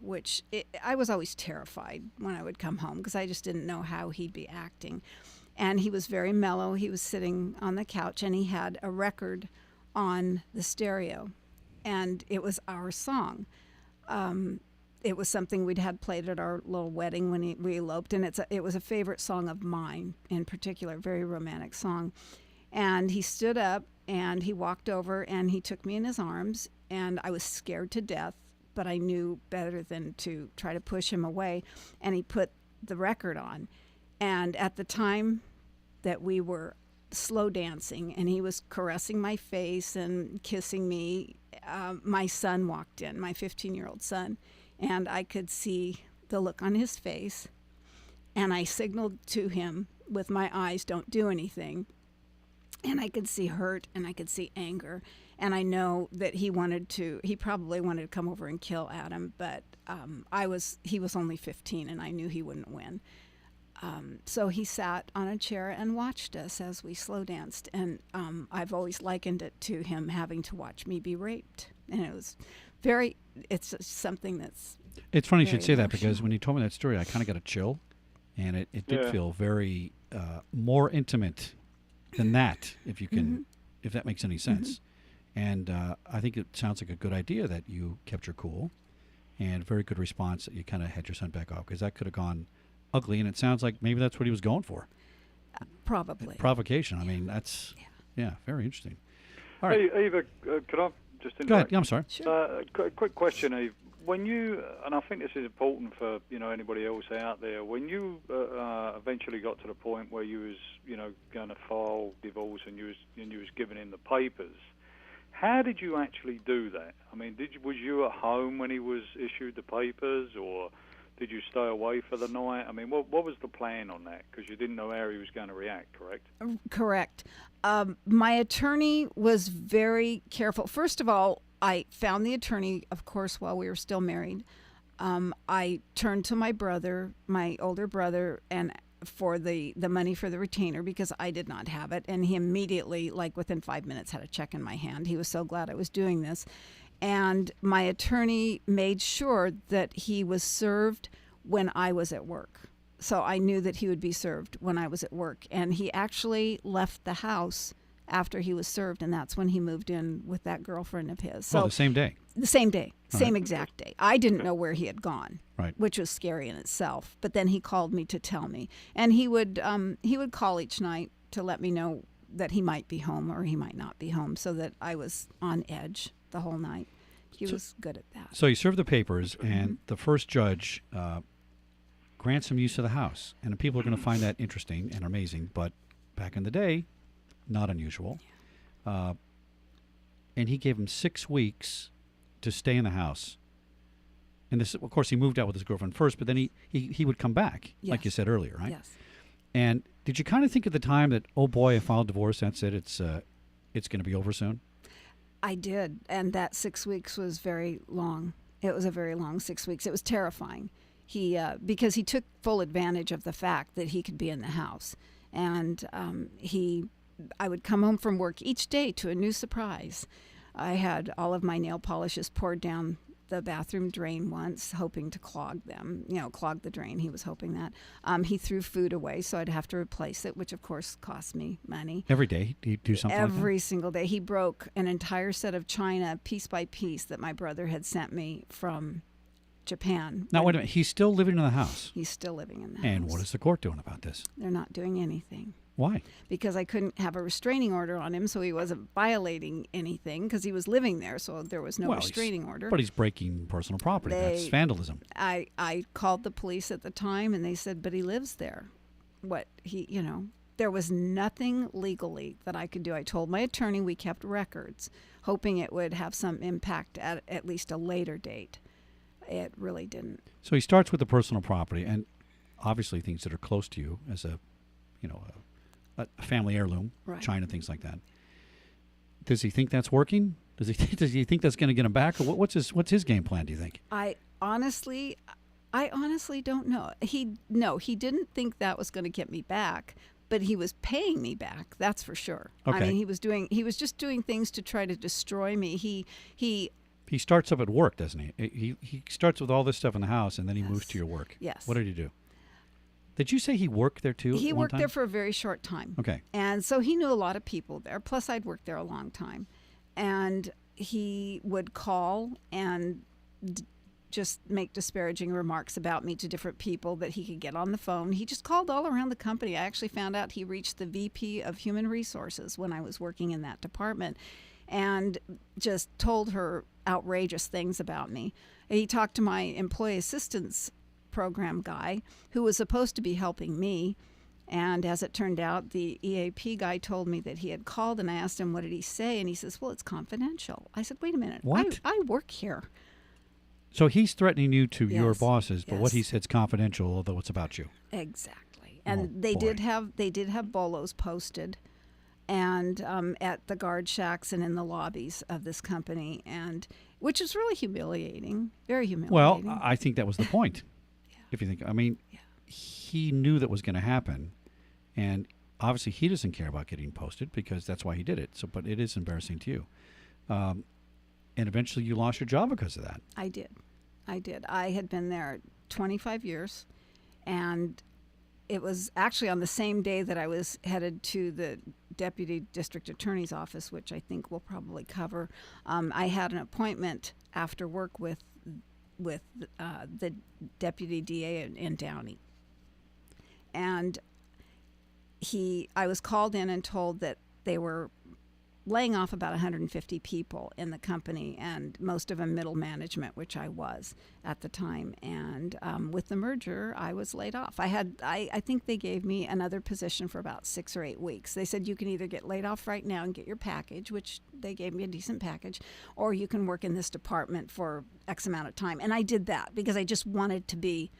I was always terrified when I would come home because I just didn't know how he'd be acting. And he was very mellow. He was sitting on the couch, and he had a record on the stereo, and it was our song. It was something we'd had played at our little wedding when we eloped, and it was a favorite song of mine in particular, very romantic song. And he stood up, and he walked over, and he took me in his arms, and I was scared to death, but I knew better than to try to push him away, and he put the record on. And at the time that we were slow dancing, and he was caressing my face and kissing me, my son walked in, my 15-year-old son, and I could see the look on his face, and I signaled to him with my eyes, don't do anything. And I could see hurt, and I could see anger, and I know that he probably wanted to come over and kill Adam, but he was only 15, and I knew he wouldn't win. So he sat on a chair and watched us as we slow danced, and I've always likened it to him having to watch me be raped, and it's something that's.
It's funny you should say
emotional.
that, because when you told me that story, I kind of got a chill, and it did feel very more intimate than that, if you can, if that makes any sense. And I think it sounds like a good idea that you kept your cool, and very good response that you kind of had your son back off, because that could have gone ugly, and it sounds like maybe that's what he was going for.
Probably.
Provocation. I mean, that's, very interesting. All right.
Hey, Eva, could I just interrupt?
Go ahead. Yeah, I'm sorry.
Sure.
Quick question, Eve. When you, and I think this is important for anybody else out there, when you eventually got to the point where you was going to file divorce and you was giving in the papers, how did you actually do that? I mean, was you at home when he was issued the papers, or did you stay away for the night? I mean, what was the plan on that? Because you didn't know how he was going to react, correct?
Correct. My attorney was very careful. First of all, I found the attorney, of course, while we were still married. I turned to my brother, my older brother, and for the money for the retainer, because I did not have it. And he immediately, like within 5 minutes, had a check in my hand. He was so glad I was doing this. And my attorney made sure that he was served when I was at work. So I knew that he would be served when I was at work. And he actually left the house after he was served, and that's when he moved in with that girlfriend of his. So
the same day.
the same day,
All
same
right.
exact day. I didn't know where he had gone,
Right.
which was scary in itself. But then he called me to tell me, and he would call each night to let me know that he might be home or he might not be home, so that I was on edge the whole night. He was good at that.
So you serve the papers, and the first judge grants him use of the house. And people are going to find that interesting and amazing, but back in the day, not unusual. And he gave him 6 weeks to stay in the house. And this, of course, he moved out with his girlfriend first, but then he would come back, like you
Yes.
said earlier, right?
Yes.
And did you kind of think at the time that, oh boy, I filed divorce, that's it, it's going to be over soon?
I did, and that 6 weeks was very long. It was a very long 6 weeks. It was terrifying. He because he took full advantage of the fact that he could be in the house, and I would come home from work each day to a new surprise. I had all of my nail polishes poured down the bathroom drain once, hoping to clog them, clog the drain. He was hoping that. He threw food away, so I'd have to replace it, which of course cost me money.
Every day he'd do something like that?
Every single day. He broke an entire set of china piece by piece that my brother had sent me from Japan.
Now, wait a minute. He's still living in the house.
He's still living in the house.
And what is the court doing about this?
They're not doing anything.
Why?
Because I couldn't have a restraining order on him, so he wasn't violating anything because he was living there, so there was no
Well, he's-
restraining order.
But he's breaking personal property. That's
They-
vandalism.
I called the police at the time, and they said, but he lives there. There was nothing legally that I could do. I told my attorney we kept records, hoping it would have some impact at least a later date. It really didn't.
So he starts with the personal property, and obviously things that are close to you as a family heirloom,
Right.
china, things like that. Does he think that's working? Does he think that's going to get him back, or what's his game plan? Do you think?
I honestly don't know. He didn't think that was going to get me back, but he was paying me back. That's for sure.
Okay.
I mean, he was just doing things to try to destroy me. He
He starts up at work, doesn't he? He starts with all this stuff in the house, and then he
Yes.
moves to your work.
Yes.
What did he do? Did you say he worked there too?
He
at one
worked
time?
there for a very short time.
Okay.
And so he knew a lot of people there. Plus, I'd worked there a long time. And he would call and just make disparaging remarks about me to different people that he could get on the phone. He just called all around the company. I actually found out he reached the VP of Human Resources when I was working in that department and just told her outrageous things about me. He talked to my employee assistance program guy who was supposed to be helping me, and as it turned out, the EAP guy told me that he had called, and I asked him what did he say, and he says, well, it's confidential. I said, wait a minute.
What?
I work here.
So he's threatening you to your
Yes.
bosses, but what he
Yes.
said's confidential, although it's about you.
Exactly. And
Oh,
they did
boy.
have bolos posted and at the guard shacks and in the lobbies of this company, and which is really humiliating, very
Well,
humiliating.
I think that was the point. If you think, I mean, he knew that was going to happen, and obviously he doesn't care about getting posted because that's why he did it. So, but it is embarrassing to you, and eventually you lost your job because of that.
I did. I had been there 25 years, and it was actually on the same day that I was headed to the Deputy District Attorney's office, which I think we'll probably cover. I had an appointment after work with the Deputy DA in Downey. And I was called in and told that they were laying off about 150 people in the company, and most of them middle management, which I was at the time. And with the merger, I was laid off. I think they gave me another position for about 6 or 8 weeks. They said you can either get laid off right now and get your package, which they gave me a decent package, or you can work in this department for X amount of time. And I did that because I just wanted to be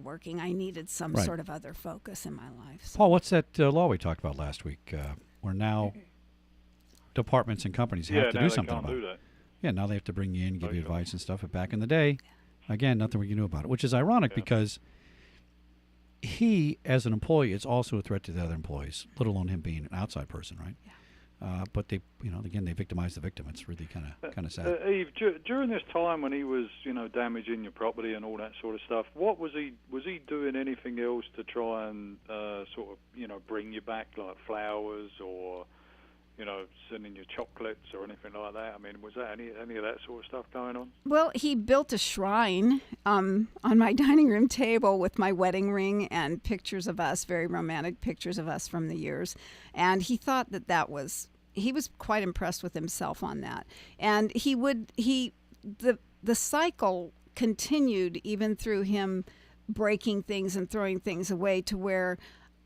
working. I needed some
Right.
sort of other focus in my life. So
Paul, what's that law we talked about last week? Where now departments and companies have to
now
do
they
something
can't
about
do
it.
that.
Yeah, now they have to bring you in, give you
Okay.
advice and stuff. But back in the day, again, nothing we knew about it, which is ironic because he, as an employee, is also a threat to the other employees, let alone him being an outside person, right?
Yeah.
But they, again, they victimize the victim. It's really kind of sad.
Eve, during this time when he was, damaging your property and all that sort of stuff, what was he doing anything else to try and sort of, bring you back, like flowers or sending you chocolates or anything like that? I mean, was that any of that sort of stuff going on?
Well, he built a shrine on my dining room table with my wedding ring and pictures of us, very romantic pictures of us from the years. And he thought that was, he was quite impressed with himself on that. And the cycle continued even through him breaking things and throwing things away, to where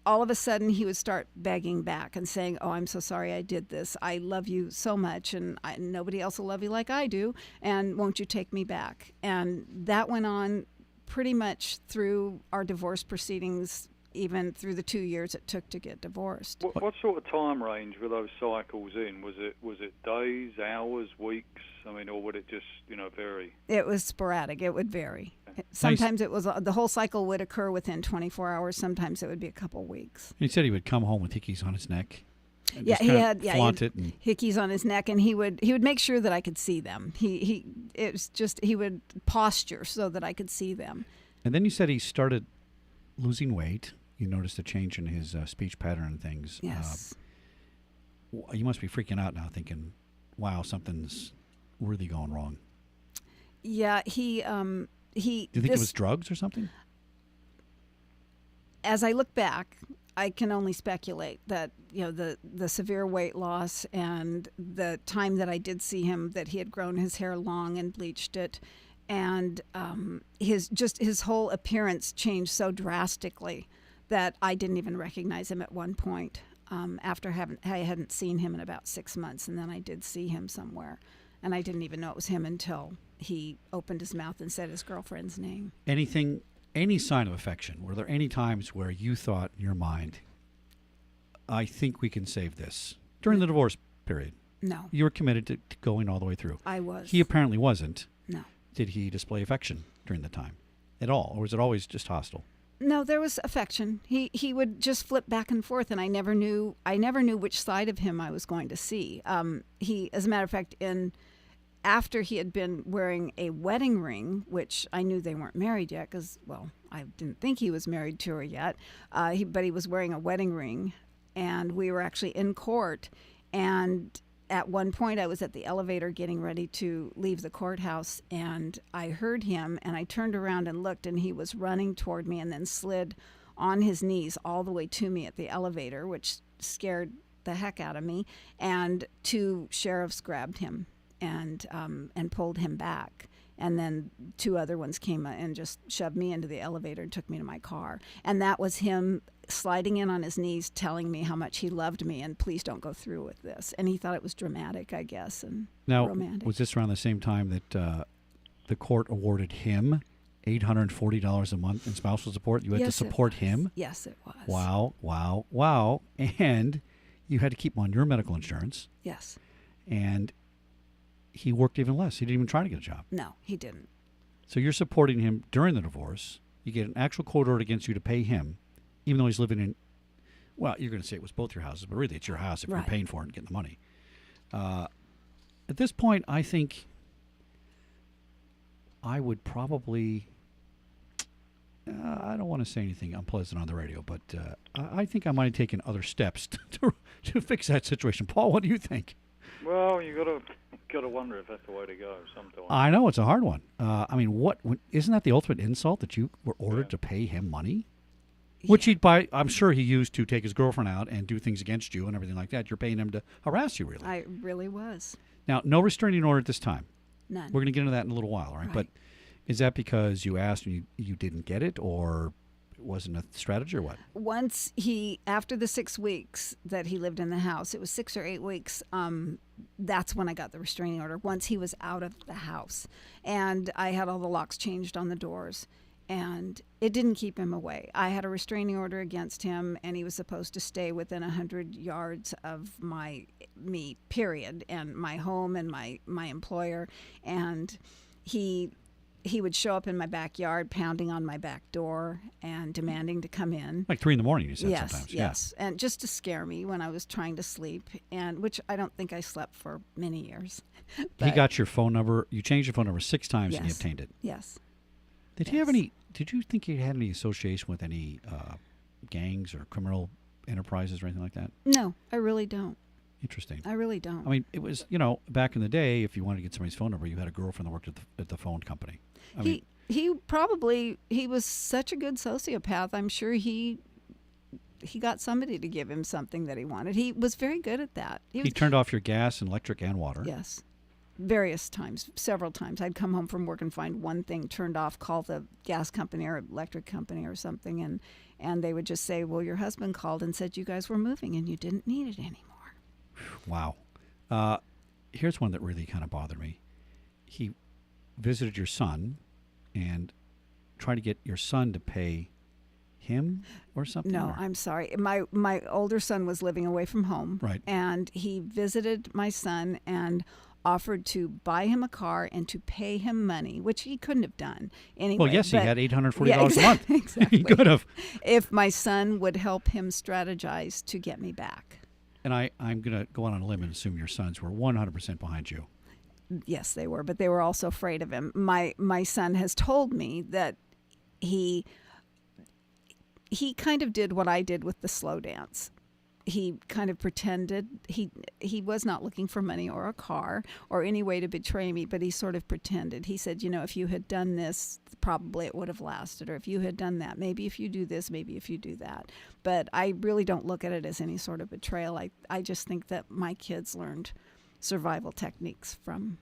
all of a sudden he would start begging back and saying, "Oh, I'm so sorry I did this. I love you so much, and nobody else will love you like I do, and won't you take me back?" And that went on pretty much through our divorce proceedings, even through the 2 years it took to get divorced.
What sort of time range were those cycles in? Was it days, hours, weeks? I mean, or would it just vary?
It was sporadic. It would vary. Sometimes it was the whole cycle would occur within 24 hours. Sometimes it would be a couple weeks.
He said he would come home with hickeys on his neck. And
Yeah,
just
he
kinda
had
flaunt it. And
hickeys on his neck, and he would make sure that I could see them. He would posture so that I could see them.
And then you said he started losing weight. You noticed a change in his speech pattern and things.
Yes.
You must be freaking out now, thinking, "Wow, something's really going wrong."
Yeah, he.
Do you think it was drugs or something?
As I look back, I can only speculate that the severe weight loss and the time that I did see him, that he had grown his hair long and bleached it, and his whole appearance changed so drastically that I didn't even recognize him at one point. After I hadn't seen him in about 6 months, and then I did see him somewhere, and I didn't even know it was him until he opened his mouth and said his girlfriend's name.
Any sign of affection? Were there any times where you thought in your mind, "I think we can save this," during the divorce period?
No.
You were committed to going all the way through.
I was.
He apparently wasn't.
No.
Did he display affection during the time at all, or was it always just hostile?
No, there was affection. He would just flip back and forth, and I never knew which side of him I was going to see. As a matter of fact, after he had been wearing a wedding ring, which I knew they weren't married yet, because I didn't think he was married to her yet. But he was wearing a wedding ring, and we were actually in court. And at one point, I was at the elevator getting ready to leave the courthouse, and I heard him, and I turned around and looked, and he was running toward me and then slid on his knees all the way to me at the elevator, which scared the heck out of me. And 2 sheriffs grabbed him and pulled him back. And then 2 other ones came and just shoved me into the elevator and took me to my car. And that was him sliding in on his knees, telling me how much he loved me and please don't go through with this. And he thought it was dramatic, I guess, and romantic.
Was this around the same time that the court awarded him $840 a month in spousal support? You had to support him?
Yes, it was.
Wow. And you had to keep him on your medical insurance.
Yes.
And he worked even less. He didn't even try to get a job.
No, he didn't.
So you're supporting him during the divorce. You get an actual court order against you to pay him, even though he's living in, well, you're going to say it was both your houses, but really it's your house if you're paying for it and getting the money. At this point, I think I would probably, I don't want to say anything unpleasant on the radio, but I think I might have taken other steps to fix that situation. Paul, what do you think?
Well, you got to wonder if that's the way to go sometimes.
I know it's a hard one. I mean, isn't that the ultimate insult that you were ordered to pay him money, which I'm sure he used to take his girlfriend out and do things against you and everything like that. You're paying him to harass you, really.
I really was.
Now, no restraining order at this time.
None.
We're going to get into that in a little while, all right? But is that because you asked and you didn't get it, or it wasn't a strategy, or what?
Once after the 6 weeks that he lived in the house, it was 6 or 8 weeks, that's when I got the restraining order, once he was out of the house. And I had all the locks changed on the doors, and it didn't keep him away. I had a restraining order against him, and he was supposed to stay within 100 yards of me, period, and my home and my employer. And he would show up in my backyard, pounding on my back door and demanding to come in.
Like 3 a.m, you said sometimes.
Yes, and just to scare me when I was trying to sleep, and which I don't think I slept for many years.
He got your phone number. You changed your phone number 6 times, and he obtained it.
Yes.
Did he have any? Did you think he had any association with any gangs or criminal enterprises or anything like that?
No, I really don't.
Interesting.
I really don't.
I mean, it was, back in the day, if you wanted to get somebody's phone number, you had a girlfriend that worked at the phone company.
He was such a good sociopath. I'm sure he got somebody to give him something that he wanted. He was very good at that.
He turned off your gas and electric and water.
Yes. Various times, several times. I'd come home from work and find one thing turned off, call the gas company or electric company or something, and they would just say, well, your husband called and said you guys were moving and you didn't need it anymore.
Wow. Here's one that really kind of bothered me. He visited your son and tried to get your son to pay him or something?
No,
or?
I'm sorry. My older son was living away from home.
Right.
And he visited my son and offered to buy him a car and to pay him money, which he couldn't have done anyway.
Well, yes, he had $840
yeah,
a month.
Exactly.
He could have.
If my son would help him strategize to get me back.
And I'm going to go out on a limb and assume your sons were 100% behind you.
Yes, they were, but they were also afraid of him. My son has told me that he kind of did what I did with the slow dance. He kind of pretended he was not looking for money or a car or any way to betray me, but he sort of pretended. He said, if you had done this, probably it would have lasted. Or if you had done that, maybe if you do this, maybe if you do that. But I really don't look at it as any sort of betrayal. I just think that my kids learned survival techniques from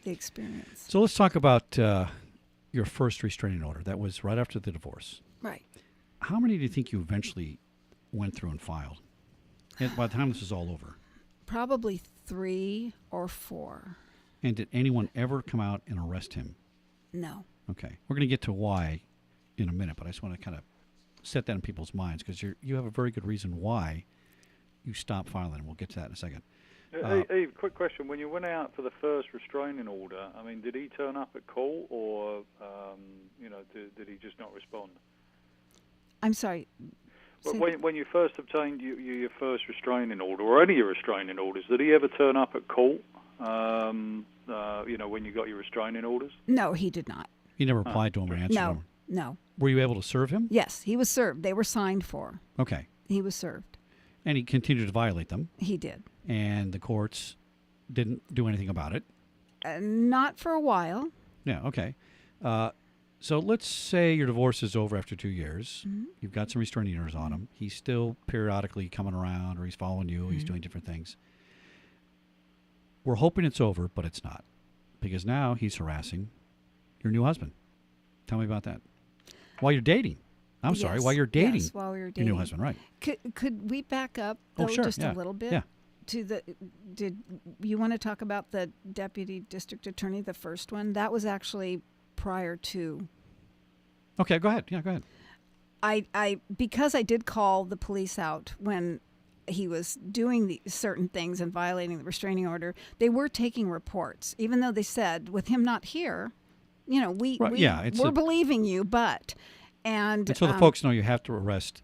the experience.
So let's talk about your first restraining order. That was right after the divorce.
Right.
How many do you think you eventually went through and filed? And by the time this was all over?
Probably 3 or 4.
And did anyone ever come out and arrest him?
No.
Okay. We're going to get to why in a minute, but I just want to kind of set that in people's minds because you have a very good reason why you stopped filing. We'll get to that in a second.
Hey, quick question. When you went out for the first restraining order, did he turn up at court or, did he just not respond?
I'm sorry.
When you first obtained your first restraining order, or any of your restraining orders, did he ever turn up at court, when you got your restraining orders?
No, he did not.
You never applied to him or answered him?
No.
Were you able to serve him?
Yes, he was served. They were signed for.
Okay.
He was served.
And he continued to violate them?
He did.
And the courts didn't do anything about it?
Not for a while.
Yeah, okay. So let's say your divorce is over after 2 years. Mm-hmm. You've got some restraining orders on him. He's still periodically coming around, or he's following you, he's doing different things. We're hoping it's over, but it's not. Because now he's harassing your new husband. Tell me about that. While you're dating. I'm sorry, while you're dating.
Yes, while we were dating.
Your new husband, right.
Could we back up, though, just a little bit?
Yeah.
Did you want to talk about the deputy district attorney, the first one? That was actually prior to.
Okay, go ahead. Yeah, go ahead.
Because I did call the police out when he was doing certain things and violating the restraining order, they were taking reports, even though they said, with him not here, we're believing you, but. And
so the folks know you have to arrest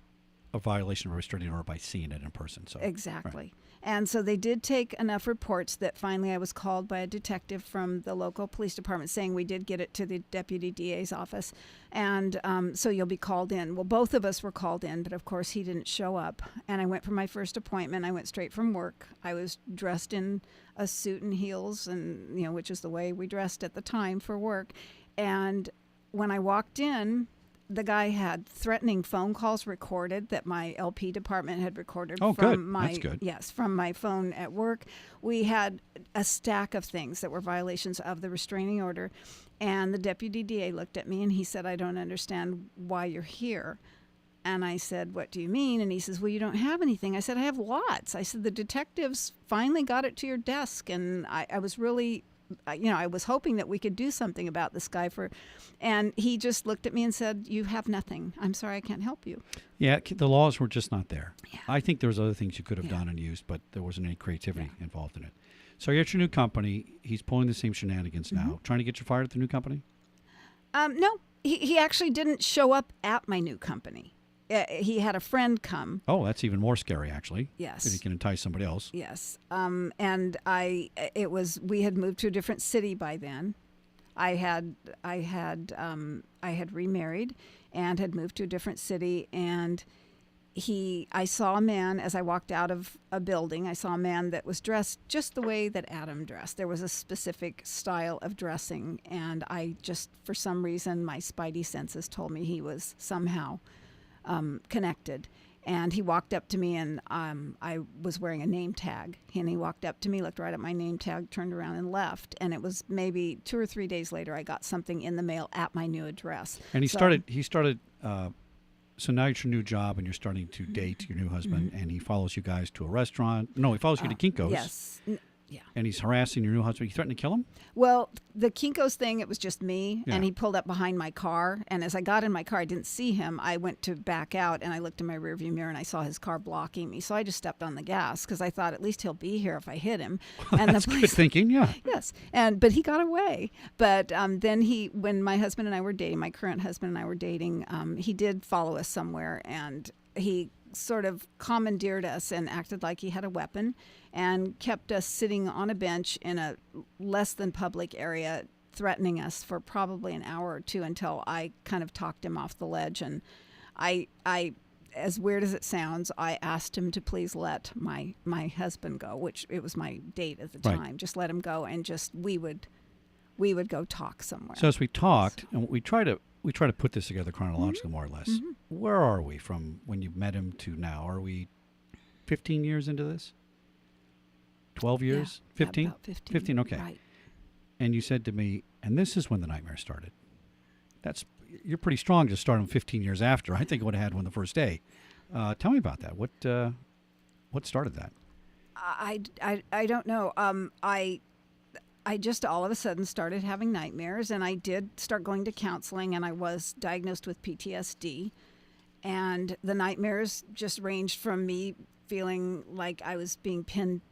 a violation of a restraining order by seeing it in person. So
exactly.
Right.
And so they did take enough reports that finally I was called by a detective from the local police department saying we did get it to the deputy DA's office. And so you'll be called in. Well, both of us were called in, but of course he didn't show up. And I went for my first appointment. I went straight from work. I was dressed in a suit and heels, and which is the way we dressed at the time for work. And when I walked in, the guy had threatening phone calls recorded that my LP department had recorded from
That's good.
Yes, from my phone at work. We had a stack of things that were violations of the restraining order. And the deputy DA looked at me and he said, I don't understand why you're here. And I said, what do you mean? And he says, well, you don't have anything. I said, I have lots. I said, the detectives finally got it to your desk. And I was really... I was hoping that we could do something about this guy and he just looked at me and said, you have nothing. I'm sorry, I can't help you.
Yeah, the laws were just not there.
Yeah.
I think there was other things you could have done and used, but there wasn't any creativity involved in it. So you're at your new company. He's pulling the same shenanigans now, trying to get you fired at the new company?
No, he actually didn't show up at my new company. He had a friend come.
Oh, that's even more scary, actually.
Yes.
If he can entice somebody else.
Yes. And we had moved to a different city by then. I had remarried and had moved to a different city, and I saw a man as I walked out of a building. I saw a man that was dressed just the way that Adam dressed. There was a specific style of dressing, and I just, for some reason, my spidey senses told me he was somehow connected. And he walked up to me, and I was wearing a name tag. And he walked up to me, looked right at my name tag, turned around and left. And it was maybe 2 or 3 days later, I got something in the mail at my new address.
And he started. So now it's your new job, and you're starting to date your new husband, and he follows you guys to a restaurant. No, he follows you to Kinko's.
Yes. Yeah.
And he's harassing your new husband. He threatened to kill him?
Well, the Kinko's thing, it was just me,
Yeah.
and he pulled up behind my car. And as I got in my car, I didn't see him. I went to back out, and I looked in my rearview mirror, and I saw his car blocking me. So I just stepped on the gas because I thought at least he'll be here if I hit him. And
That's good thinking, yeah.
Yes, but he got away. But then when my husband and I were dating, my current husband and I were dating, he did follow us somewhere, and he sort of commandeered us and acted like he had a weapon and kept us sitting on a bench in a less than public area, threatening us for probably an hour or two until I kind of talked him off the ledge. And I as weird as it sounds, I asked him to please let my husband go, which it was my date at the
Right.
time. Just let him go, and just we would go talk somewhere.
So as we talked, and we try to put this together chronologically, more or less.
Mm-hmm.
Where are we from when you met him to now? Are we 15 years into this? 12 years?
Yeah,
15?
about 15.
15, okay.
Right.
And you said to me, and this is when the nightmare started. You're pretty strong to start him 15 years after. I think I would have had one the first day. Tell me about that. What started that?
I don't know. I just all of a sudden started having nightmares, and I did start going to counseling, and I was diagnosed with PTSD. And the nightmares just ranged from me feeling like I was being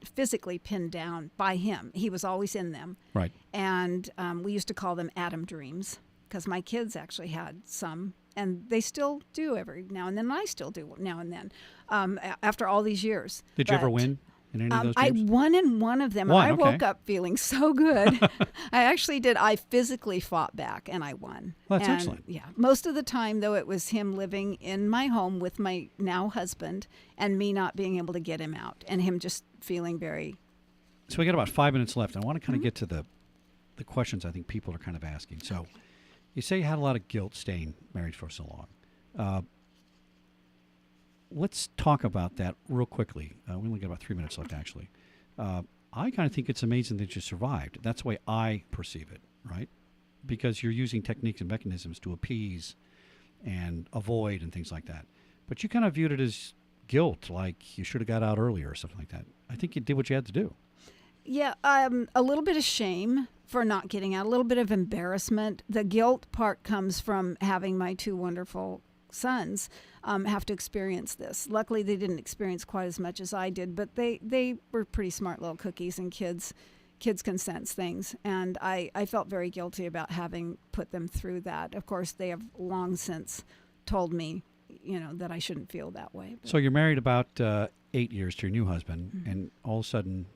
physically pinned down by him. He was always in them.
Right.
And we used to call them Adam dreams because my kids actually had some, and they still do every now and then. And I still do now and then after all these years.
Did you ever win in any of those
I
dreams?
won in one of them.
Won,
I
okay.
woke up feeling so good. I actually did. I physically fought back, and I won.
Well, that's
And,
excellent.
Yeah. Most of the time, though, it was him living in my home with my now husband, and me not being able to get him out, and him just feeling very.
So we got about 5 minutes left. I want to kind of get to the questions I think people are kind of asking. So you say you had a lot of guilt staying married for so long. Let's talk about that real quickly. We only got about 3 minutes left, actually. I kind of think it's amazing that you survived. That's the way I perceive it, right? Because you're using techniques and mechanisms to appease and avoid and things like that. But you kind of viewed it as guilt, like you should have got out earlier or something like that. I think you did what you had to do.
Yeah, a little bit of shame for not getting out, a little bit of embarrassment. The guilt part comes from having my two wonderful sons have to experience this. Luckily, they didn't experience quite as much as I did, but they were pretty smart little cookies, and kids can sense things. And I felt very guilty about having put them through that. Of course, they have long since told me, that I shouldn't feel that way. But
So you're married about 8 years to your new husband, and all of a sudden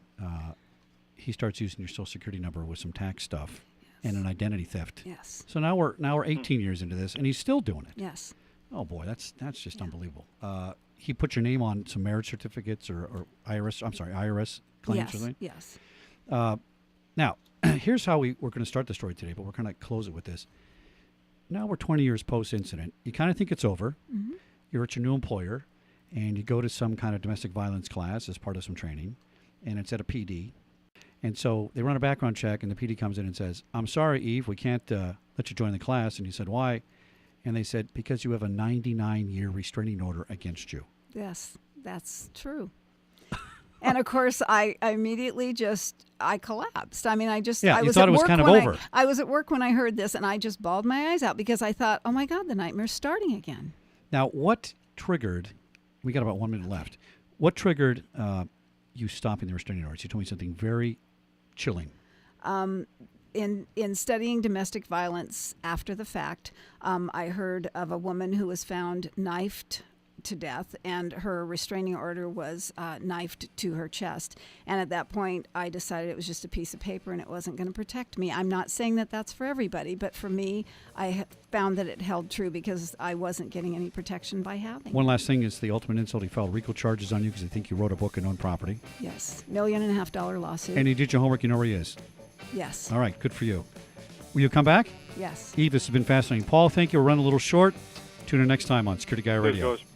he starts using your social security number with some tax stuff and an identity theft.
yes,
So now we're 18 years into this, and he's still doing it.
yes.
Oh boy, that's just unbelievable. He put your name on some marriage certificates or IRS claims
Yes,
or something.
yes.
Now, here's how we're going to start the story today, but we're going to close it with this. Now we're 20 years post-incident. You kind of think it's over.
Mm-hmm.
You're at your new employer, and you go to some kind of domestic violence class as part of some training, and it's at a PD. And so they run a background check, and the PD comes in and says, "I'm sorry, Eve, we can't let you join the class." And you said, "Why?" And they said, "Because you have a 99-year restraining order against you."
Yes, that's true. And of course, I immediately I collapsed. I mean, I
you
was
thought
at
it was
work
kind of
when
over.
I was at work when I heard this, and I just bawled my eyes out because I thought, oh my God, the nightmare's starting again.
Now, what triggered, we got about 1 minute left, what triggered you stopping the restraining orders? You told me something very chilling.
In studying domestic violence after the fact, I heard of a woman who was found knifed to death, and her restraining order was knifed to her chest. And at that point, I decided it was just a piece of paper and it wasn't going to protect me. I'm not saying that that's for everybody, but for me, I found that it held true because I wasn't getting any protection by having
One
it.
last thing is the ultimate insult. He filed RICO charges on you because they think you wrote a book and owned property.
Yes, $1.5 million lawsuit.
And you did your homework. You know where he is.
Yes.
All right. Good for you. Will you come back?
Yes.
Eve, this has been fascinating. Paul, thank you. We're running a little short. Tune in next time on Security Guy Radio.
Cheers, guys.